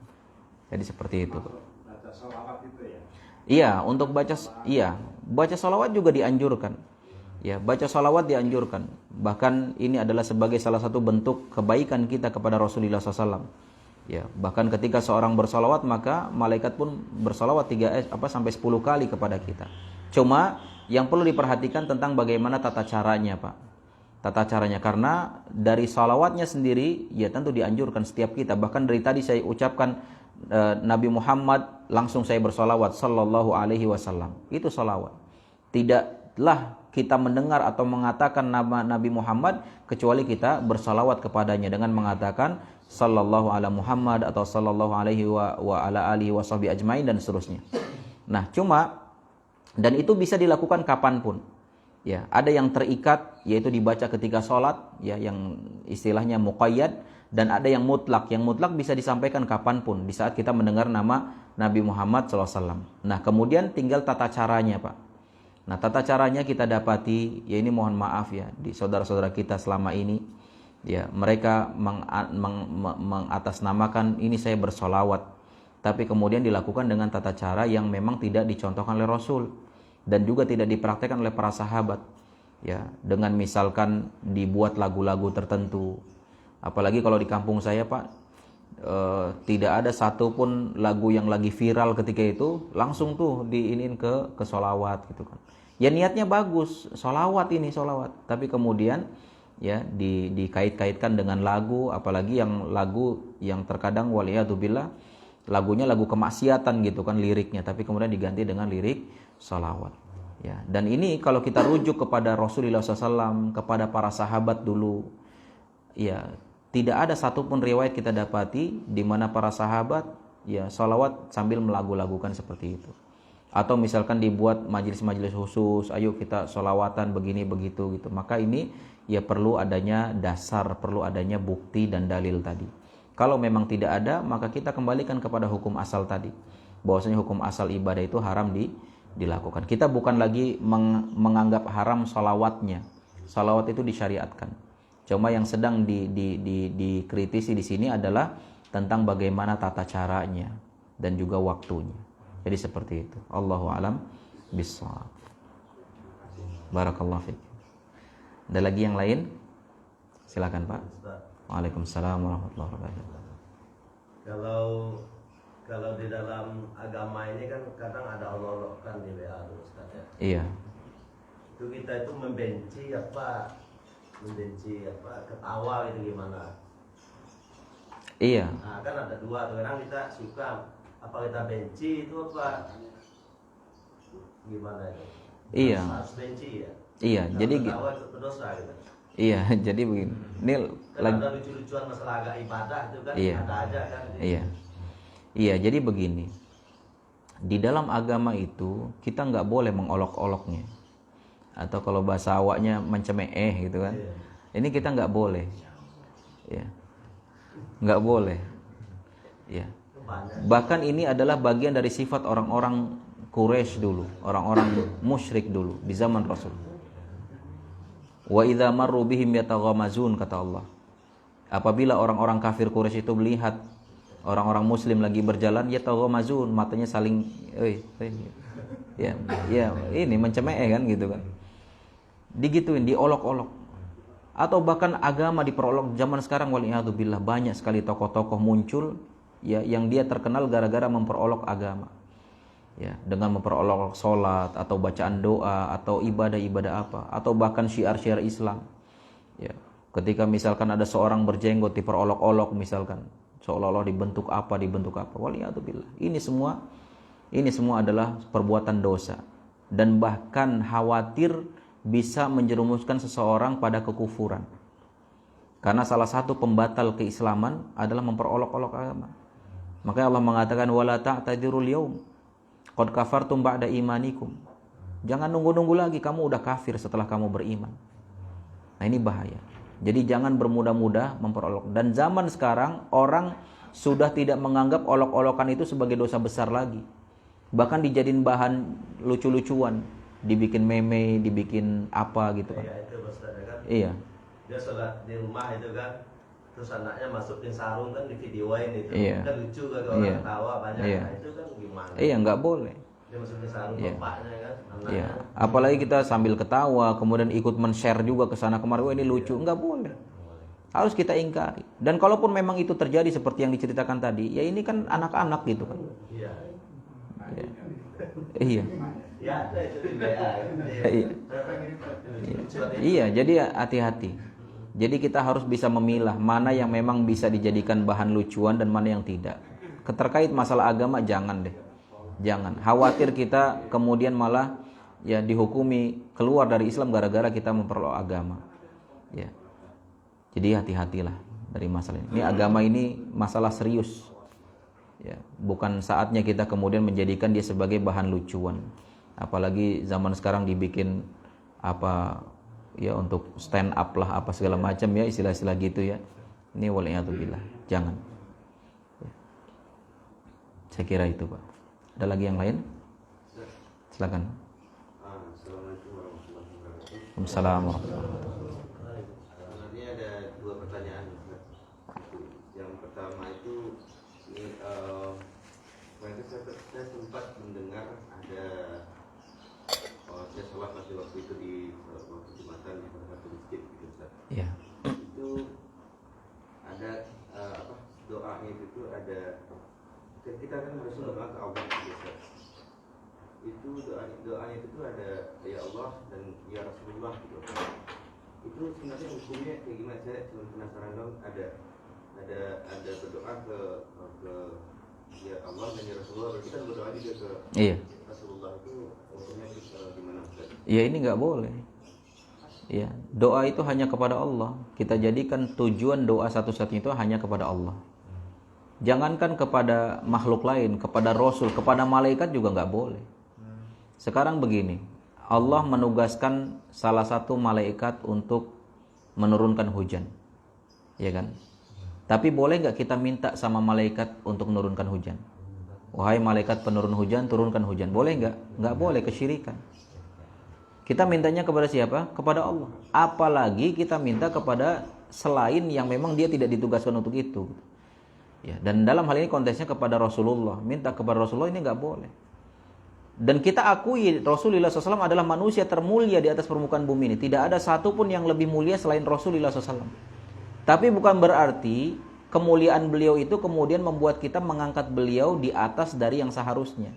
S1: Jadi seperti itu.
S3: Baca sholawat itu ya?
S1: Iya, untuk baca sholawat juga dianjurkan. Ya, baca sholawat dianjurkan. Bahkan ini adalah sebagai salah satu bentuk kebaikan kita kepada Rasulullah SAW. Ya, bahkan ketika seorang bersolawat maka malaikat pun bersolawat sampai 10 kali kepada kita. Cuma yang perlu diperhatikan tentang bagaimana tata caranya, Pak. Tata caranya, karena dari sholawatnya sendiri ya tentu dianjurkan setiap kita. Bahkan dari tadi saya ucapkan Nabi Muhammad, langsung saya bersolawat sallallahu alaihi wasallam. Itu sholawat. Tidaklah kita mendengar atau mengatakan nama Nabi Muhammad kecuali kita bersalawat kepadanya dengan mengatakan sallallahu ala Muhammad atau sallallahu alaihi wa ala alihi washabihi ajmain dan seterusnya. Nah, dan itu bisa dilakukan kapanpun. Ya, ada yang terikat yaitu dibaca ketika sholat, ya, yang istilahnya muqayyad, dan ada yang mutlak. Yang mutlak bisa disampaikan kapanpun di saat kita mendengar nama Nabi Muhammad SAW. Nah, kemudian tinggal tata caranya, Pak. Nah, tata caranya kita dapati, ya ini mohon maaf ya, di saudara-saudara kita selama ini, ya mereka mengatasnamakan ini saya bersolawat, tapi kemudian dilakukan dengan tata cara yang memang tidak dicontohkan oleh Rasul dan juga tidak dipraktekkan oleh para sahabat. Ya, dengan misalkan dibuat lagu-lagu tertentu. Apalagi kalau di kampung saya, Pak, tidak ada satupun lagu yang lagi viral ketika itu langsung tuh diinin ke solawat gitu kan. Ya niatnya bagus, solawat, tapi kemudian ya dikait-kaitkan dengan lagu, apalagi yang lagu yang terkadang waliyadzubillah lagunya lagu kemaksiatan gitu kan liriknya, tapi kemudian diganti dengan lirik solawat. Ya, dan ini kalau kita rujuk kepada Rasulullah SAW, kepada para sahabat dulu, ya tidak ada satupun riwayat kita dapati di mana para sahabat ya sholawat sambil melagu-lagukan seperti itu. Atau misalkan dibuat majelis-majelis khusus, ayo kita sholawatan begini begitu gitu. Maka ini ya perlu adanya dasar, perlu adanya bukti dan dalil tadi. Kalau memang tidak ada, maka kita kembalikan kepada hukum asal tadi. Bahwasanya hukum asal ibadah itu haram dilakukan. Kita bukan lagi menganggap haram sholawatnya. Sholawat itu disyariatkan. Cuma yang sedang dikritisi di sini adalah tentang bagaimana tata caranya dan juga waktunya. Jadi seperti itu. Allahu a'lam bishawab. Barakallahu fiik. Ada lagi yang lain? Silakan, Pak. Waalaikumsalam warahmatullahi wabarakatuh.
S4: Kalau di dalam agama ini kan kadang ada Allah kan di WA, Ustaz ya.
S1: Iya.
S4: Itu kita itu membenci ketawa itu gimana?
S1: Iya.
S4: Nah, kan ada dua tuh, kadang kita suka, apa kita benci itu apa? Gimana itu?
S1: Iya.
S4: Harus benci ya.
S1: Iya,
S4: Kalau
S1: jadi
S4: ketawa itu berdosa gitu.
S1: Iya, jadi begini. Ini
S4: kan ada lucu-lucuan masalah agak ibadah itu kan,
S1: iya,
S4: ada aja kan.
S1: Iya. Iya, jadi begini. Di dalam agama itu kita nggak boleh mengolok-oloknya. Atau kalau bahasa awaknya mencemeeh gitu kan.
S4: Iya.
S1: Ini kita nggak boleh. Ya. Nggak boleh. Ya. Bahkan ini adalah bagian dari sifat orang-orang Quraisy dulu, orang-orang musyrik dulu di zaman Rasul. Wa idza marru bihim yataghamazun, kata Allah. Apabila orang-orang kafir Quraisy itu melihat orang-orang muslim lagi berjalan, yataghamazun, matanya saling ya ini mencemeeh kan gitu kan. Digituin, diolok-olok. Atau bahkan agama diperolok. Zaman sekarang waliyadzubillah banyak sekali tokoh-tokoh muncul ya yang dia terkenal gara-gara memperolok agama. Ya, dengan memperolok sholat atau bacaan doa atau ibadah-ibadah apa atau bahkan syiar-syiar Islam. Ya, ketika misalkan ada seorang berjenggot diperolok-olok misalkan seolah-olah dibentuk apa. Waliyatubillah. Ini semua adalah perbuatan dosa dan bahkan khawatir bisa menjerumuskan seseorang pada kekufuran. Karena salah satu pembatal keislaman adalah memperolok-olok agama. Makanya Allah mengatakan wala ta'tadirul yaum qad kafartum ba'da imanikum. Jangan nunggu-nunggu lagi, kamu udah kafir setelah kamu beriman. Nah, ini bahaya. Jadi jangan bermudah-mudah memperolok. Dan zaman sekarang orang sudah tidak menganggap olok-olokan itu sebagai dosa besar lagi. Bahkan dijadiin bahan lucu-lucuan, dibikin meme, dibikin apa gitu kan.
S4: Iya, itu Ustaz kan.
S1: Iya.
S4: Dia sholat di rumah itu kan, terus anaknya masukin sarung kan, di videoin itu.
S1: Iya.
S4: Kan lucu kan orang
S1: Iya.
S4: ketawa banyak.
S1: Iya.
S4: Nah, itu kan gimana?
S1: Iya, nggak boleh.
S4: Dia masukin sarung
S1: Iya.
S4: bapaknya kan, anaknya.
S1: Iya. Apalagi kita sambil ketawa, kemudian ikut men-share juga ke sana kemari, wah ini lucu, nggak boleh. Harus kita ingkari. Dan kalaupun memang itu terjadi seperti yang diceritakan tadi, ya ini kan anak-anak gitu kan.
S4: Iya.
S1: Iya. Iya.
S4: Ya ada itu di WA.
S1: Iya. Iya, jadi hati-hati. Jadi kita harus bisa memilah mana yang memang bisa dijadikan bahan lucuan dan mana yang tidak. Terkait masalah agama jangan deh. Jangan. Khawatir kita kemudian malah ya dihukumi keluar dari Islam gara-gara kita memperolok agama. Ya. Jadi hati-hatilah dari masalah ini. Ini agama ini masalah serius. Ya, bukan saatnya kita kemudian menjadikan dia sebagai bahan lucuan. Apalagi zaman sekarang dibikin apa ya untuk stand up lah apa segala macam ya istilah-istilah gitu ya. Ini waliyatubillah. Jangan. Ya. Saya kira itu, Pak. Ada lagi yang lain? Silakan.
S5: Assalamualaikum warahmatullahi wabarakatuh.
S1: Waalaikumsalam warahmatullahi wabarakatuh.
S5: Sebenarnya ada dua pertanyaan. Yang pertama itu ini kemarin saya sempat mendengar ada saya sholat waktu itu di waktu Jumatan di salah satu masjid gitu Ustaz.
S1: Iya.
S5: Itu ada doanya itu ada kita kan harus berdoa ke Allah gitu Ustaz. Itu doanya itu ada ya Allah dan ya Rasulullah gitu. Itu sebenarnya hukumnya kayak gimana? Saya cuma penasaran dong. Ada berdoa ke ya Allah dan ya Rasulullah. Kita berdoa juga ke
S1: Iya.
S5: Rasulullah itu hukumnya gimana Ustaz?
S1: Ya ini nggak boleh. Ya, doa itu hanya kepada Allah. Kita jadikan tujuan doa satu-satunya itu hanya kepada Allah. Jangankan kepada makhluk lain, kepada Rasul, kepada malaikat juga nggak boleh. Sekarang begini, Allah menugaskan salah satu malaikat untuk menurunkan hujan, ya kan? Tapi boleh nggak kita minta sama malaikat untuk menurunkan hujan? Wahai malaikat penurun hujan, turunkan hujan. Boleh nggak? Nggak boleh, kesyirikan. Kita mintanya kepada siapa? Kepada Allah. Apalagi kita minta kepada selain yang memang dia tidak ditugaskan untuk itu. Ya, dan dalam hal ini konteksnya kepada Rasulullah. Minta kepada Rasulullah ini nggak boleh. Dan kita akui Rasulullah SAW adalah manusia termulia di atas permukaan bumi ini. Tidak ada satupun yang lebih mulia selain Rasulullah SAW. Tapi bukan berarti kemuliaan beliau itu kemudian membuat kita mengangkat beliau di atas dari yang seharusnya.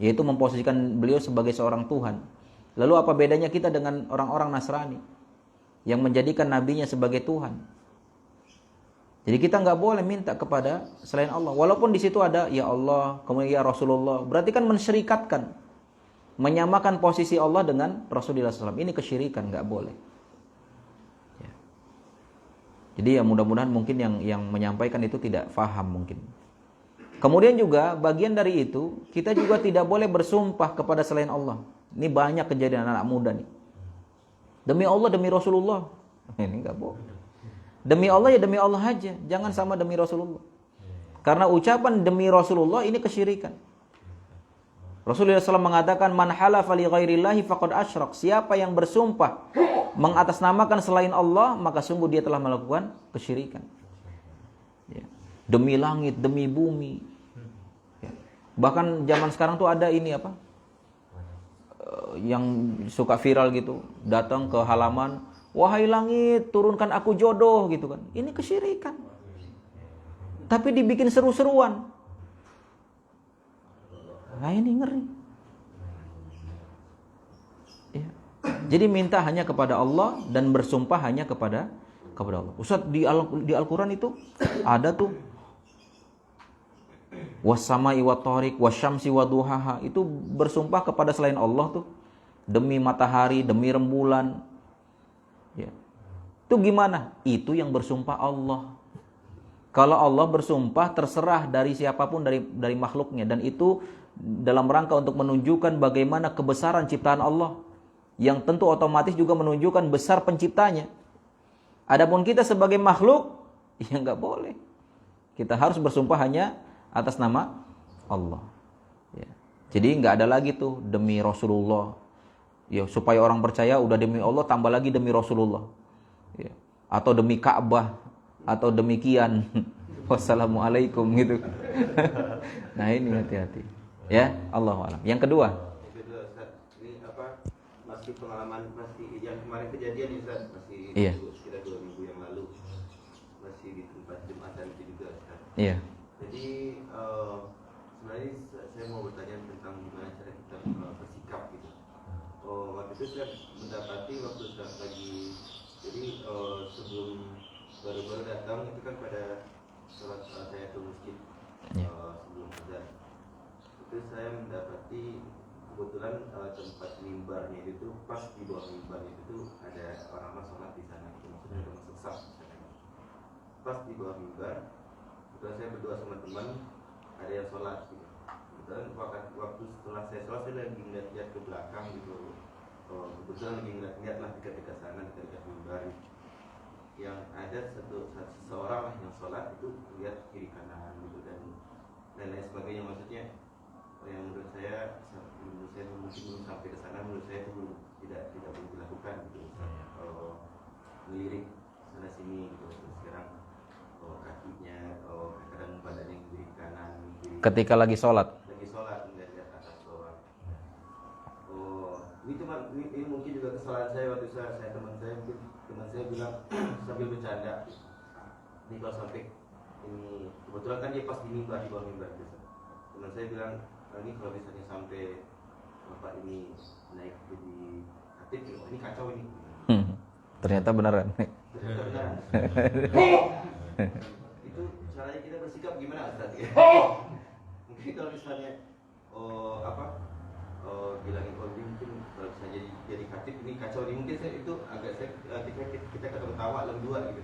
S1: Yaitu memposisikan beliau sebagai seorang Tuhan. Lalu apa bedanya kita dengan orang-orang Nasrani yang menjadikan nabinya sebagai Tuhan? Jadi kita nggak boleh minta kepada selain Allah. Walaupun di situ ada ya Allah, kemudian ya Rasulullah. Berarti kan mensyirikatkan, menyamakan posisi Allah dengan Rasulullah SAW. Ini kesyirikan, nggak boleh. Ya. Jadi ya mudah-mudahan mungkin yang menyampaikan itu tidak faham mungkin. Kemudian juga bagian dari itu kita juga tidak boleh bersumpah kepada selain Allah. Ini banyak kejadian anak muda nih. Demi Allah, demi Rasulullah. Ini nggak boleh. Demi Allah ya demi Allah aja, jangan sama demi Rasulullah. Karena ucapan demi Rasulullah ini kesyirikan. Rasulullah SAW mengatakan man halafa li ghairillahi faqad asyrak. Siapa yang bersumpah mengatasnamakan selain Allah, maka sungguh dia telah melakukan kesyirikan. Ya. Demi langit, demi bumi. Ya. Bahkan zaman sekarang tuh ada ini apa? Yang suka viral gitu, datang ke halaman, wahai langit turunkan aku jodoh gitu kan. Ini kesyirikan. tapi dibikin seru-seruan. Nah ini ngeri. Ya. Jadi minta hanya kepada Allah dan bersumpah hanya kepada Allah. Ustaz, di Al-Quran itu ada tuh was-samai wat-thariq wasyamsi waduhaha, itu bersumpah kepada selain Allah tuh, demi matahari, demi rembulan. Ya. Itu gimana? Itu yang bersumpah Allah. Kalau Allah bersumpah terserah dari siapapun dari makhluknya, dan itu dalam rangka untuk menunjukkan bagaimana kebesaran ciptaan Allah, yang tentu otomatis juga menunjukkan besar penciptanya. Adapun kita sebagai makhluk, ya nggak boleh. Kita harus bersumpah hanya atas nama Allah. Ya. Jadi nggak ada lagi tuh demi Rasulullah. Ya, supaya orang percaya udah demi Allah, tambah lagi demi Rasulullah. Ya. Atau demi Ka'bah, atau demikian. Wassalamualaikum gitu. Nah ini hati-hati. Ya, Allahu a'lam. Yang kedua.
S5: Ustaz, ini apa? Masih pengalaman yang kemarin kejadian Ustaz, masih
S1: Iya.
S5: sekitar 2 minggu yang lalu, masih di tempat Jumatan itu juga Ustaz.
S1: Iya.
S5: Jadi sebenarnya saya mau bertanya tentang gimana cara kita bersikap gitu. Waktu itu saya mendapati waktu saya lagi, jadi sebelum baru-baru datang itu kan pada sholat saya ke masjid sebelum azan, itu saya mendapati kebetulan tempat mimbarnya itu pas di bawah mimbarnya itu ada orang sholat di sana, maksudnya ada masuk saf di sana. Pas di bawah mimbar, kebetulan saya berdua sama teman, ada yang sholat gitu. Kebetulan waktu setelah saya sholat, saya lagi ngeliat ke belakang gitu. Kebetulan lagi ngeliat lah dekat-dekat sana, dekat-dekat mimbar. Yang ada seseorang lah yang sholat itu lihat kiri kanan gitu dan lain sebagainya, maksudnya yang menurut saya mungkin belum sampai ke sana, menurut saya itu tidak perlu dilakukan gitu. Melirik sana sini gitu. Sekarang kakinya kadang badannya kiri kanan kiri.
S1: Ketika lagi sholat
S5: melihat atas bawah. Ini mungkin juga kesalahan saya waktu teman saya bilang sambil bercanda, ini kalau sampai ini kebetulan kan dia pas di bawah mimbar gitu. Teman saya bilang, ini kalau misalnya sampai bapak ini naik jadi khatib, ini kacau ini.
S1: Ternyata beneran.
S5: Ternyata beneran. Itu caranya kita bersikap gimana Ustaz? Mungkin kalau misalnya bilangin ini mungkin kalau bisa jadi khatib ini kacau ini, mungkin itu agak kita ketawa dalam dua gitu.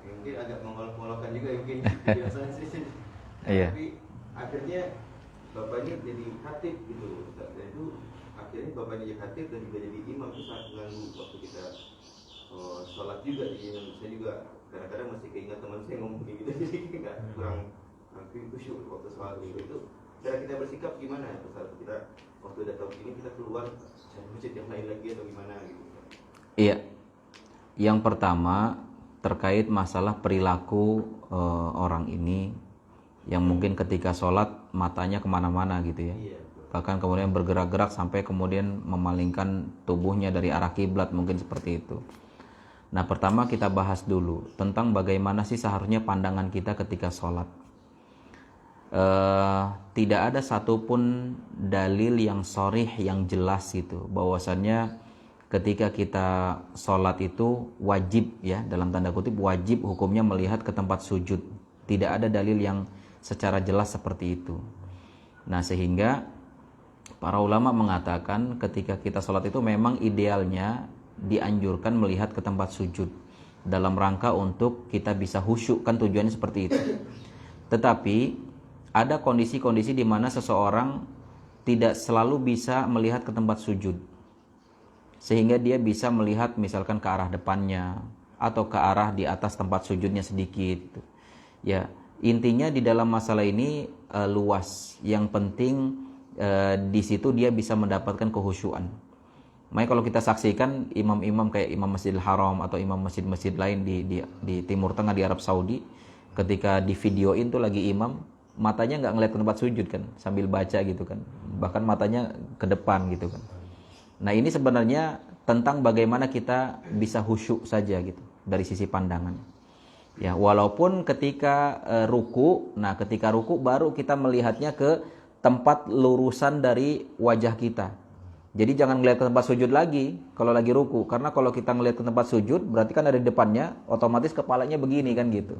S5: Mungkin agak mengolok-olokkan juga mungkin biasanya sih.
S1: Iya.
S5: Tapi akhirnya bapaknya jadi khatib gitu. Dan itu akhirnya bapaknya jadi khatib dan juga jadi imam, itu sangat mengganggu waktu kita sholat juga. Jadi saya juga kadang-kadang masih keingat teman saya ngomong gitu, jadi nggak kurang khusyuk waktu sholat gitu. Cara kita bersikap gimana ya Ustaz? Kita waktu udah tahu ini kita keluar cari masjid yang lain lagi atau gimana gitu?
S1: Iya. Yang pertama terkait masalah perilaku orang ini yang mungkin ketika sholat matanya kemana-mana gitu ya.
S5: Iya.
S1: Bahkan kemudian bergerak-gerak sampai kemudian memalingkan tubuhnya dari arah kiblat, mungkin seperti itu. Nah, pertama kita bahas dulu tentang bagaimana sih seharusnya pandangan kita ketika sholat. Tidak ada satupun dalil yang sharih, yang jelas gitu, bahwasannya ketika kita sholat itu wajib ya, dalam tanda kutip wajib hukumnya melihat ke tempat sujud. Tidak ada dalil yang secara jelas seperti itu. Nah, sehingga para ulama mengatakan ketika kita sholat itu memang idealnya dianjurkan melihat ke tempat sujud dalam rangka untuk kita bisa khusyuk, kan tujuannya seperti itu. Tetapi ada kondisi-kondisi di mana seseorang tidak selalu bisa melihat ke tempat sujud, sehingga dia bisa melihat misalkan ke arah depannya atau ke arah di atas tempat sujudnya sedikit. Ya, intinya di dalam masalah ini luas. Yang penting di situ dia bisa mendapatkan kehusyuan. Makanya kalau kita saksikan imam-imam kayak Imam Masjidil Haram atau imam masjid-masjid lain di Timur Tengah, di Arab Saudi, ketika di videoin tuh lagi imam, matanya nggak ngeliat ke tempat sujud kan, sambil baca gitu kan, bahkan matanya ke depan gitu kan. Nah, ini sebenarnya tentang bagaimana kita bisa khusyuk saja gitu dari sisi pandangan. Ya, walaupun ketika ruku, nah ketika ruku baru kita melihatnya ke tempat lurusan dari wajah kita. Jadi jangan ngelihat ke tempat sujud lagi kalau lagi ruku, karena kalau kita ngelihat ke tempat sujud berarti kan ada di depannya, otomatis kepalanya begini kan gitu.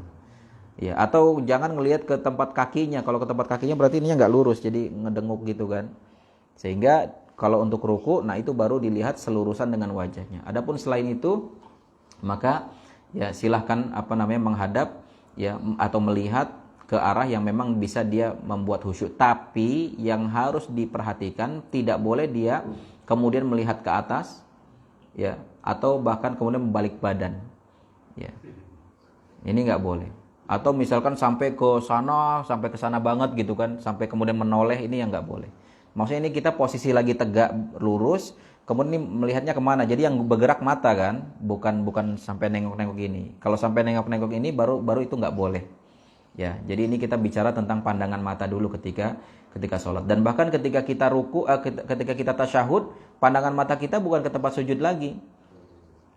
S1: Ya, atau jangan ngelihat ke tempat kakinya. Kalau ke tempat kakinya berarti ininya nggak lurus, jadi ngedenguk gitu kan. Sehingga kalau untuk ruku, nah itu baru dilihat selurusan dengan wajahnya. Adapun selain itu, maka ya silahkan menghadap ya atau melihat ke arah yang memang bisa dia membuat khusyuk. Tapi yang harus diperhatikan, tidak boleh dia kemudian melihat ke atas ya, atau bahkan kemudian membalik badan. Ya. Ini nggak boleh. Atau misalkan sampai ke sana banget gitu kan, sampai kemudian menoleh, ini yang nggak boleh. Maksudnya ini kita posisi lagi tegak lurus, kemudian ini melihatnya kemana. Jadi yang bergerak mata kan, bukan sampai nengok-nengok ini. Kalau sampai nengok-nengok ini baru itu nggak boleh. Ya, jadi ini kita bicara tentang pandangan mata dulu ketika sholat. Dan bahkan ketika kita ruku, ketika kita tasyahud, pandangan mata kita bukan ke tempat sujud lagi.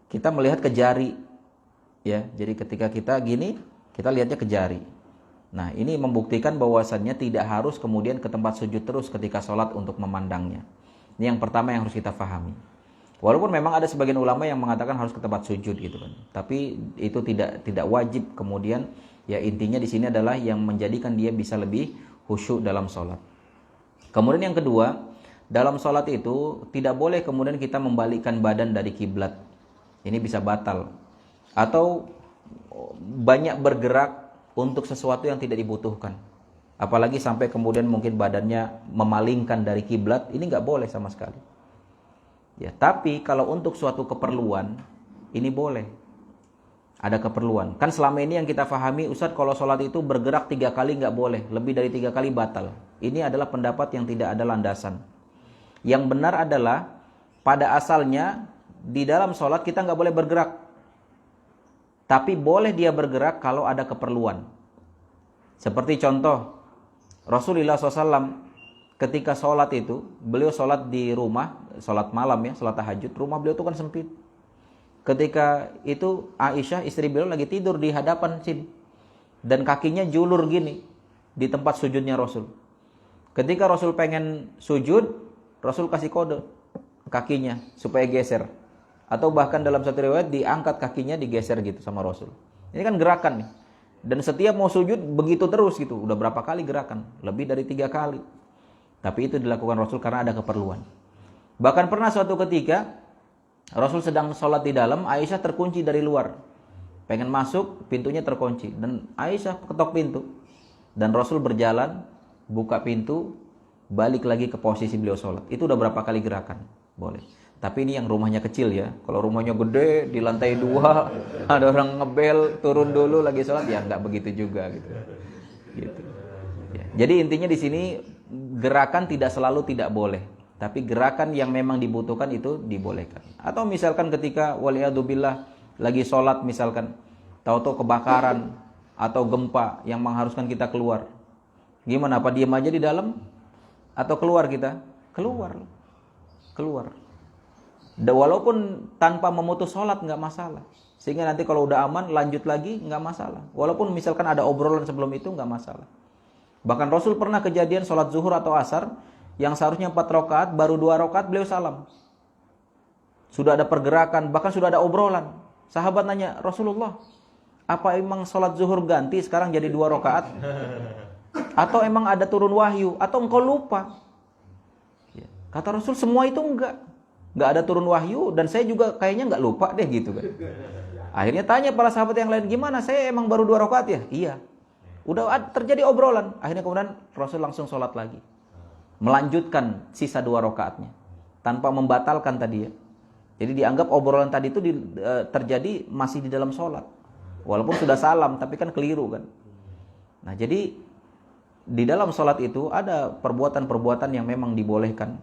S1: Kita melihat ke jari. Ya, jadi ketika kita gini, kita lihatnya ke jari. Nah, ini membuktikan bahwasannya tidak harus kemudian ke tempat sujud terus ketika sholat untuk memandangnya. Ini yang pertama yang harus kita pahami. Walaupun memang ada sebagian ulama yang mengatakan harus ke tempat sujud gitu kan. Tapi itu tidak wajib kemudian. Ya, intinya di sini adalah yang menjadikan dia bisa lebih khusyuk dalam sholat. Kemudian yang kedua, dalam sholat itu tidak boleh kemudian kita membalikkan badan dari kiblat. Ini bisa batal. Atau banyak bergerak untuk sesuatu yang tidak dibutuhkan. Apalagi sampai kemudian mungkin badannya memalingkan dari kiblat, ini nggak boleh sama sekali. Ya, tapi kalau untuk suatu keperluan, ini boleh. Ada keperluan. Kan selama ini yang kita pahami, Ustadz kalau sholat itu bergerak 3 kali nggak boleh, lebih dari 3 kali batal. Ini adalah pendapat yang tidak ada landasan. Yang benar adalah pada asalnya di dalam sholat kita nggak boleh bergerak. Tapi boleh dia bergerak kalau ada keperluan. Seperti contoh, Rasulullah SAW ketika sholat itu, beliau sholat di rumah, sholat malam ya, sholat tahajud, rumah beliau itu kan sempit. Ketika itu Aisyah istri beliau lagi tidur di hadapan sini. Dan kakinya julur gini di tempat sujudnya Rasul. Ketika Rasul pengen sujud, Rasul kasih kode kakinya supaya geser. Atau bahkan dalam satu riwayat diangkat kakinya digeser gitu sama Rasul. Ini kan gerakan nih. Dan setiap mau sujud begitu terus gitu. Udah berapa kali gerakan? Lebih dari 3 kali. Tapi itu dilakukan Rasul karena ada keperluan. Bahkan pernah suatu ketika Rasul sedang sholat di dalam, Aisyah terkunci dari luar. Pengen masuk, pintunya terkunci. Dan Aisyah ketok pintu. Dan Rasul berjalan, buka pintu, balik lagi ke posisi beliau sholat. Itu udah berapa kali gerakan? Boleh. Tapi ini yang rumahnya kecil ya. Kalau rumahnya gede, di lantai 2, ada orang ngebel, turun dulu lagi sholat, ya nggak begitu juga gitu. Ya. Jadi intinya di sini, gerakan tidak selalu tidak boleh. Tapi gerakan yang memang dibutuhkan itu dibolehkan. Atau misalkan ketika waliyadzubillah lagi sholat misalkan, tahu-tahu kebakaran atau gempa yang mengharuskan kita keluar. Gimana? Apa diam aja di dalam? Atau keluar kita? Keluar. Walaupun tanpa memutus sholat nggak masalah. Sehingga nanti kalau udah aman lanjut lagi nggak masalah. Walaupun misalkan ada obrolan sebelum itu nggak masalah. Bahkan Rasul pernah kejadian sholat zuhur atau asar, yang seharusnya 4 rakaat, baru 2 rakaat beliau salam. Sudah ada pergerakan, bahkan sudah ada obrolan. Sahabat nanya, Rasulullah, apa emang sholat zuhur ganti sekarang jadi 2 rakaat? Atau emang ada turun wahyu? Atau engkau lupa? Kata Rasul, semua itu enggak ada turun wahyu, dan saya juga kayaknya enggak lupa deh gitu kan. Akhirnya tanya para sahabat yang lain, gimana? Saya emang baru 2 rakaat ya? Iya. Udah terjadi obrolan. Akhirnya kemudian Rasul langsung sholat lagi. Melanjutkan sisa 2 rakaatnya tanpa membatalkan tadi ya. Jadi dianggap obrolan tadi itu terjadi masih di dalam sholat, walaupun sudah salam, tapi kan keliru kan. Nah, jadi di dalam sholat itu ada perbuatan-perbuatan yang memang dibolehkan,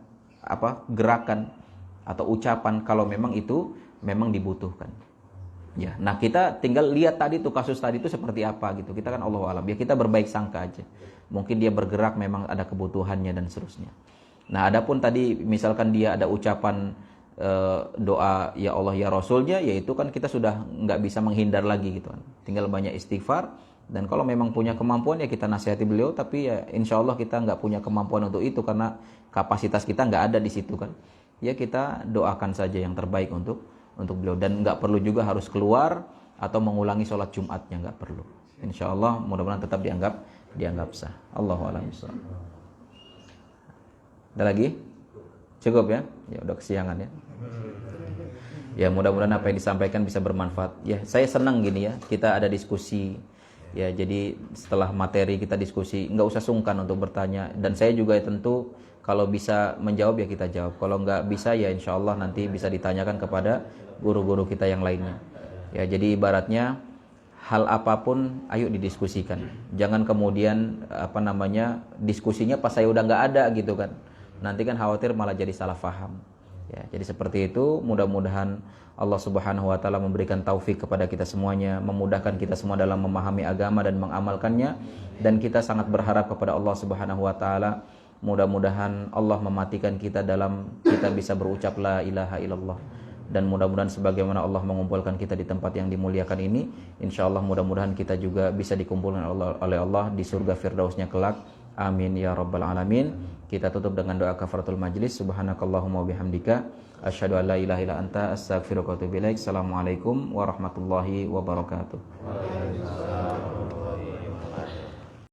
S1: gerakan atau ucapan kalau memang itu memang dibutuhkan. Ya, nah kita tinggal lihat tadi tuh kasus tadi itu seperti apa gitu. Kita kan Allahu a'lam. Ya kita berbaik sangka aja. Mungkin dia bergerak memang ada kebutuhannya dan seterusnya. Nah, adapun tadi misalkan dia ada ucapan doa ya Allah ya Rasulnya, yaitu kan kita sudah nggak bisa menghindar lagi gitu kan. Tinggal banyak istighfar, dan kalau memang punya kemampuan ya kita nasihati beliau, tapi ya insya Allah kita nggak punya kemampuan untuk itu karena kapasitas kita nggak ada di situ kan. Ya kita doakan saja yang terbaik untuk beliau, dan nggak perlu juga harus keluar atau mengulangi sholat Jumatnya, nggak perlu. Insya Allah mudah-mudahan tetap dianggap sah. Allahu a'lam bishawab. Ada lagi? Cukup ya? Ya udah kesiangan ya. Ya mudah-mudahan apa yang disampaikan bisa bermanfaat. Ya saya senang gini ya, kita ada diskusi. Ya jadi setelah materi kita diskusi, nggak usah sungkan untuk bertanya. Dan saya juga tentu kalau bisa menjawab ya kita jawab. Kalau nggak bisa ya insya Allah nanti bisa ditanyakan kepada guru-guru kita yang lainnya. Ya jadi ibaratnya hal apapun ayo didiskusikan. Jangan kemudian diskusinya pas saya udah nggak ada gitu kan. Nanti kan khawatir malah jadi salah faham. Ya, jadi seperti itu, mudah-mudahan Allah Subhanahu wa taala memberikan taufik kepada kita semuanya, memudahkan kita semua dalam memahami agama dan mengamalkannya, dan kita sangat berharap kepada Allah Subhanahu wa taala mudah-mudahan Allah mematikan kita dalam kita bisa berucap la ilaha illallah, dan mudah-mudahan sebagaimana Allah mengumpulkan kita di tempat yang dimuliakan ini, insyaallah mudah-mudahan kita juga bisa dikumpulkan oleh Allah di surga firdausnya kelak. Amin ya rabbal alamin. Kita tutup dengan doa kafaratul majlis. Subhanakallahumma wabihamdika asyhadu an la ilaha illa anta astaghfiruka wa atubu ilaik. Assalamualaikum warahmatullahi wabarakatuh.